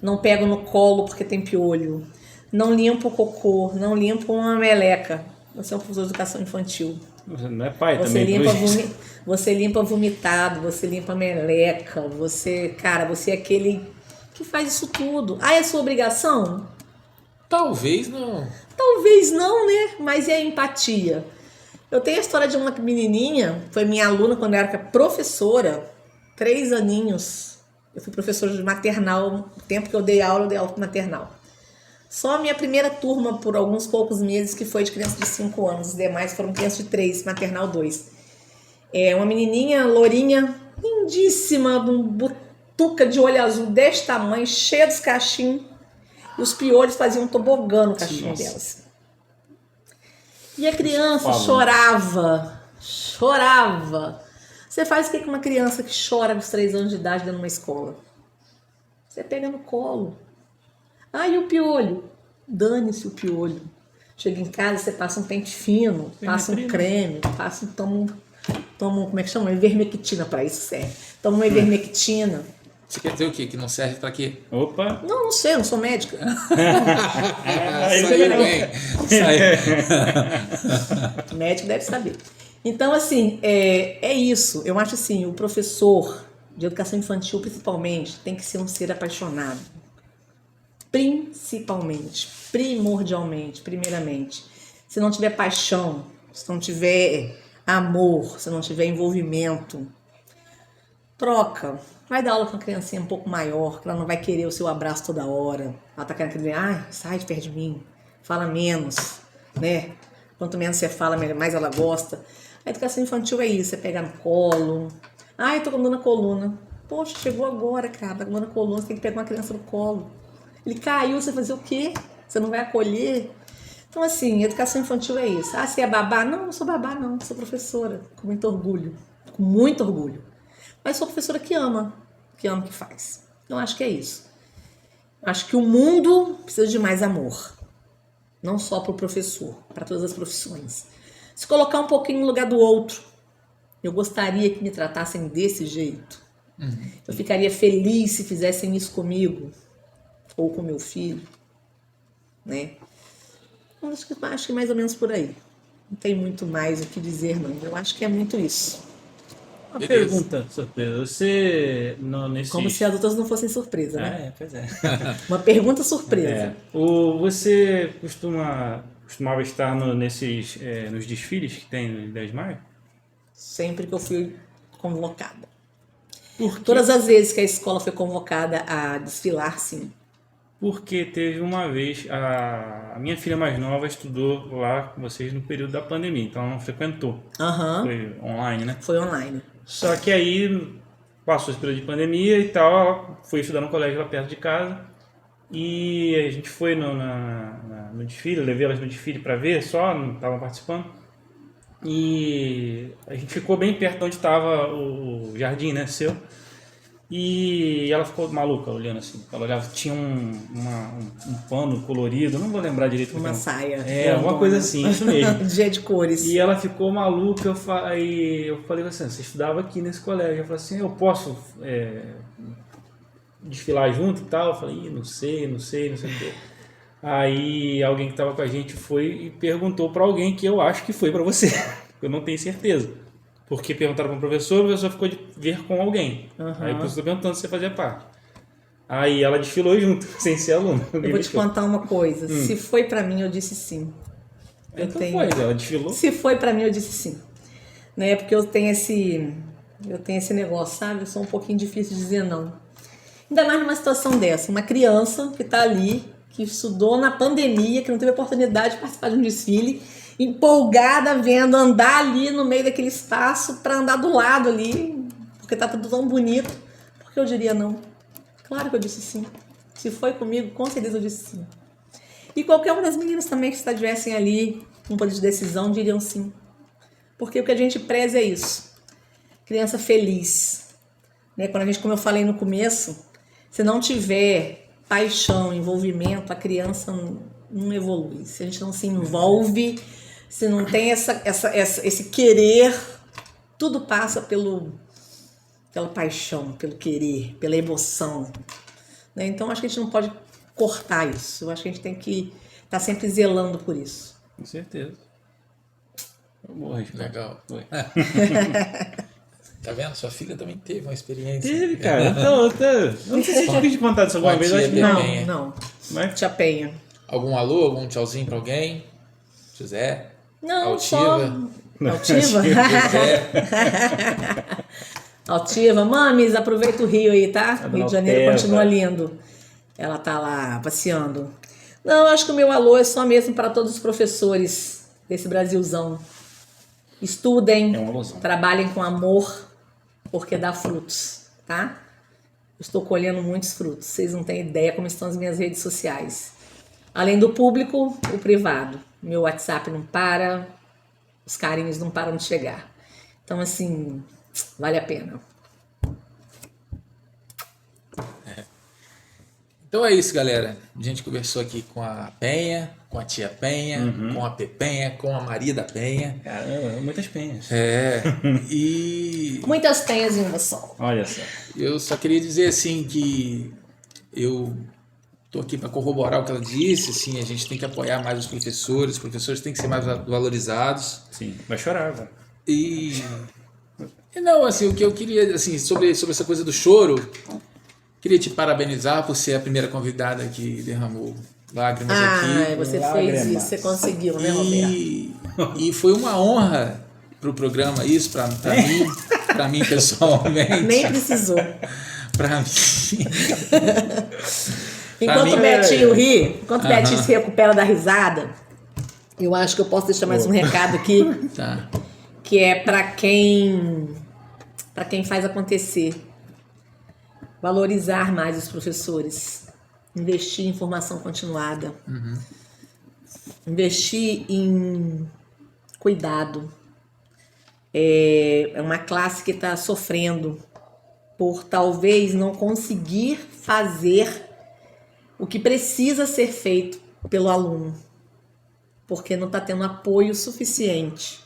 Não pego no colo porque tem piolho, não limpo o cocô, não limpo uma meleca. Você é um professor de educação infantil. Você não é pai Você também, limpa, pelo jeito. você limpa vomitado, você limpa meleca, você é aquele que faz isso tudo. Ah, é sua obrigação? Talvez não. Talvez não, né? Mas e a empatia? Eu tenho a história de uma menininha, foi minha aluna quando eu era professora, 3 aninhos. Eu fui professora de maternal, o tempo que eu dei aula para maternal. Só a minha primeira turma, por alguns poucos meses, que foi de criança de 5 anos. Os demais foram crianças de 3, maternal 2. É uma menininha lourinha, lindíssima, um butuca de olho azul deste tamanho, cheia dos cachinhos. E os piolhos faziam um tobogã no cachinho Nossa. delas. E a criança Falam. chorava. Você faz o que com uma criança que chora aos 3 anos de idade dentro de uma escola? Você pega no colo. Ah, e o piolho? Dane-se o piolho. Chega em casa, você passa um pente fino, passa um creme, toma como é que chama? Uma ivermectina, para isso serve. Toma uma ivermectina. Você quer dizer o quê? Que não serve pra quê? Opa! Não sei, eu não sou médica. Saiu bem. Saiu. O médico deve saber. Então, assim, é isso. Eu acho assim, o professor de educação infantil, principalmente, tem que ser um ser apaixonado. Principalmente, primordialmente, primeiramente. Se não tiver paixão, se não tiver amor, se não tiver envolvimento, troca. Vai dar aula com uma criancinha um pouco maior, que ela não vai querer o seu abraço toda hora. Ela tá querendo dizer, ai, sai de perto de mim, fala menos, né? Quanto menos você fala, mais ela gosta. A educação infantil é isso, é pegar no colo. Ai, tô com dor na coluna. Poxa, chegou agora, cara, tá com dor na coluna, você tem que pegar uma criança no colo. Ele caiu, você vai fazer o quê? Você não vai acolher? Então, assim, educação infantil é isso. Ah, você é babá? Não, não sou babá, não. Sou professora, com muito orgulho. Com muito orgulho. Mas sou professora que ama o que faz. Então, acho que é isso. Acho que o mundo precisa de mais amor. Não só para o professor, para todas as profissões. Se colocar um pouquinho no lugar do outro. Eu gostaria que me tratassem desse jeito. Eu ficaria feliz se fizessem isso comigo. Ou com meu filho. Né? Acho que mais ou menos por aí. Não tem muito mais o que dizer, não. Eu acho que é muito isso. Uma Beleza. pergunta surpresa. Você, nesses... Como se as outras não fossem surpresa, né? Pois é. Uma pergunta surpresa. Você costumava estar nos desfiles que tem no 10 de maio? Sempre que eu fui convocada. Por quê? Todas as vezes que a escola foi convocada a desfilar, sim. Porque teve uma vez, a minha filha mais nova estudou lá com vocês no período da pandemia, então ela não frequentou. Aham. Foi online, né? Foi online. Só que aí passou esse período de pandemia e tal, ela foi estudar no colégio lá perto de casa e a gente foi no desfile, eu levei elas no desfile para ver só, não estavam participando. E a gente ficou bem perto de onde estava o jardim, né, seu. E ela ficou maluca olhando assim. Ela olhava, tinha um pano colorido, não vou lembrar direito. Uma saia. É, alguma coisa assim, isso mesmo. Dia de cores. E ela ficou maluca, aí eu falei assim, você estudava aqui nesse colégio. Eu falei assim, eu posso desfilar junto e tal? Eu falei, não sei o quê. Aí alguém que estava com a gente foi e perguntou para alguém que eu acho que foi para você. Eu não tenho certeza. Porque perguntaram para o professor ficou de ver com alguém. Uhum. Aí o professor perguntando se você fazia parte. Aí ela desfilou junto, sem ser aluna. Eu vou te contar uma coisa. Se foi para mim, eu disse sim. Foi, ela desfilou. Se foi para mim, eu disse sim. Né? Porque eu tenho esse negócio, sabe? Eu sou um pouquinho difícil de dizer não. Ainda mais numa situação dessa. Uma criança que está ali, que estudou na pandemia, que não teve a oportunidade de participar de um desfile, empolgada vendo andar ali no meio daquele espaço para andar do lado ali, porque tá tudo tão bonito. Por que eu diria não? Claro que eu disse sim. Se foi comigo, com certeza eu disse sim. E qualquer uma das meninas também que estivessem ali com poder de decisão diriam sim. Porque o que a gente preza é isso. Criança feliz. Né? Quando a gente, como eu falei no começo, se não tiver paixão, envolvimento, a criança não evolui. Se a gente não se envolve, se não tem esse querer, tudo passa pela paixão, pelo querer, pela emoção. Né? Então, acho que a gente não pode cortar isso. Eu acho que a gente tem que estar sempre zelando por isso. Com certeza. Boa resposta. Legal. Tá vendo? Sua filha também teve uma experiência. Teve, cara. Então, eu não sei se eu tinha contado isso alguma vez. Acho que não. Não. Mas... Tia Penha. Algum alô, algum tchauzinho pra alguém? José? Não, Altiva? Altiva? José? Altiva. Mames, aproveita o Rio aí, tá? A Rio de Janeiro Altiva. continua lindo. Ela tá lá passeando. Não, eu acho que o meu alô é só mesmo para todos os professores desse Brasilzão. Estudem, É uma ilusão. trabalhem com amor, porque dá frutos, tá? Estou colhendo muitos frutos. Vocês não têm ideia como estão as minhas redes sociais. Além do público, o privado. Meu WhatsApp não para, os carinhos não param de chegar. Então, assim, vale a pena. Então é isso, galera. A gente conversou aqui com a Penha, com a tia Penha, com a Pepenha, com a Maria da Penha. Caramba, muitas penhas. E Muitas penhas em uma só. Olha só. eu só queria dizer assim que eu tô aqui para corroborar o que ela disse, assim, a gente tem que apoiar mais os professores têm que ser mais valorizados. Sim, vai chorar, velho. E não, assim, o que eu queria, assim, sobre essa coisa do choro, queria te parabenizar por ser a primeira convidada que derramou lágrimas aqui. Você Lágrimas. fez isso, você conseguiu, né, Roberto? E foi uma honra pro programa isso, para mim pessoalmente. Nem precisou. Para mim. Enquanto o Betinho ri, enquanto o Betinho se recupera da risada, eu acho que eu posso deixar mais um recado aqui, Tá. que é para quem faz acontecer. Valorizar mais os professores, investir em formação continuada, investir em cuidado. É uma classe que está sofrendo por talvez não conseguir fazer o que precisa ser feito pelo aluno, porque não está tendo apoio suficiente.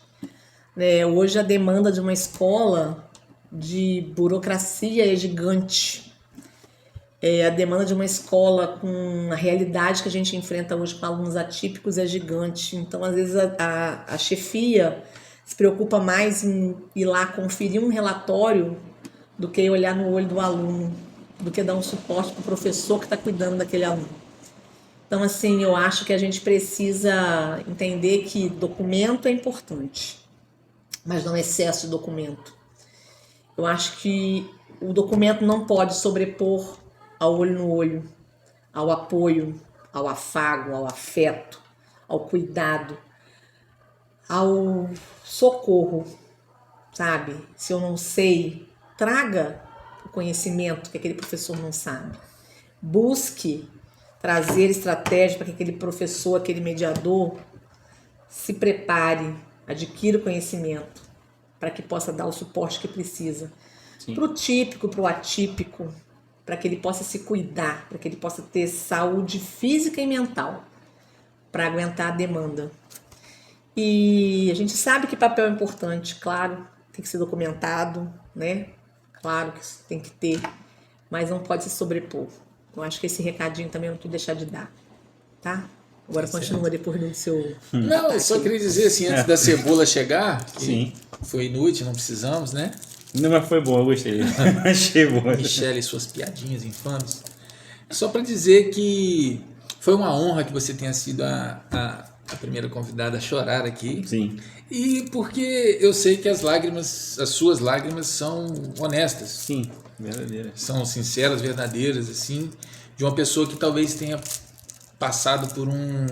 Hoje a demanda de uma escola de burocracia é gigante. A demanda de uma escola com a realidade que a gente enfrenta hoje com alunos atípicos é gigante. Então, às vezes, a chefia se preocupa mais em ir lá conferir um relatório do que olhar no olho do aluno, do que dar um suporte para o professor que está cuidando daquele aluno. Então, assim, eu acho que a gente precisa entender que documento é importante, mas não excesso de documento. Eu acho que o documento não pode sobrepor ao olho no olho, ao apoio, ao afago, ao afeto, ao cuidado, ao socorro, sabe? Se eu não sei, traga o conhecimento que aquele professor não sabe. Busque trazer estratégia para que aquele professor, aquele mediador, se prepare, adquira o conhecimento, para que possa dar o suporte que precisa. Para o típico, para o atípico, para que ele possa se cuidar, para que ele possa ter saúde física e mental, para aguentar a demanda. E a gente sabe que papel é importante, claro, tem que ser documentado, né? Claro que isso tem que ter, mas não pode se sobrepor. Eu acho que esse recadinho também eu não quero deixar de dar, tá? Agora continua depois do seu... Não, eu só queria dizer assim, antes da cebola chegar, que Sim. foi inútil, não precisamos, né? Não, mas foi bom, eu gostei. Achei bom. Michele e suas piadinhas infames. Só para dizer que foi uma honra que você tenha sido a primeira convidada a chorar aqui. Sim. E porque eu sei que as suas lágrimas são honestas. Sim, verdadeira. São sinceras, verdadeiras, assim, de uma pessoa que talvez tenha passado por um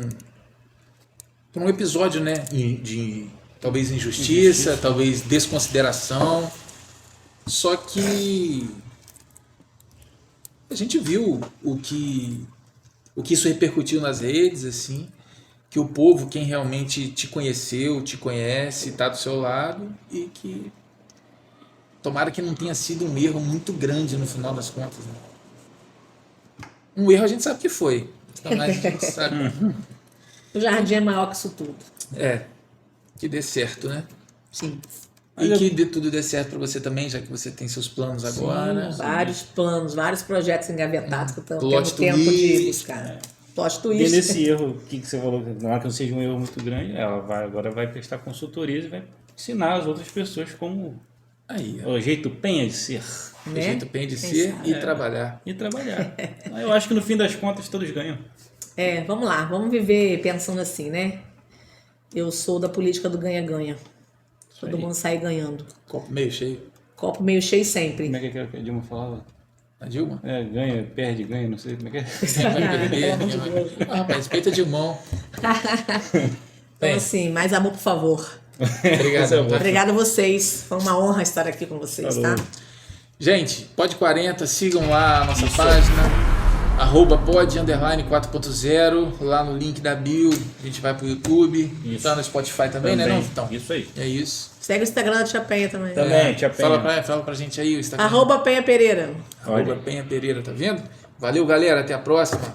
episódio, né, de talvez injustiça, talvez desconsideração. Só que a gente viu o que isso repercutiu nas redes, assim, que o povo, quem realmente te conheceu, te conhece, está do seu lado, e que tomara que não tenha sido um erro muito grande no final das contas, né? Um erro a gente sabe que foi, mas a gente sabe. O jardim é maior que isso tudo. Que dê certo, né? Sim. E que tudo dê certo para você também, já que você tem seus planos agora. Vários planos, vários projetos engavetados que eu estou Plot tendo tempo de twist. buscar. Plot E twist. nesse erro que você falou, não é que não seja um erro muito grande, ela agora vai prestar consultorias e vai ensinar as outras pessoas como Aí, o jeito penha de ser. o Né? jeito bem de Quem ser sabe? e trabalhar. E trabalhar. Eu acho que no fim das contas todos ganham. Vamos lá, vamos viver pensando assim, né? Eu sou da política do ganha-ganha. Todo mundo sai ganhando. Copo meio cheio. Copo meio cheio sempre. Como é que a Dilma falava? A Dilma? Ganha, perde, ganha, não sei como é que é. Rapaz, respeita de mão. Então, assim, mais amor, por favor. Obrigado. Tá? Obrigada a vocês. Foi uma honra estar aqui com vocês, Falou. tá? Gente, Pod 40, sigam lá a nossa página. @pod_4.0, lá no link da bio, a gente vai pro YouTube, tá no Spotify também, né, não, Vitão? Isso aí. É isso. Segue o Instagram da Tia Penha também. Também, Tia Penha. Fala pra gente aí o Instagram. @Penha Pereira. @Penha Pereira, tá vendo? Valeu, galera, até a próxima.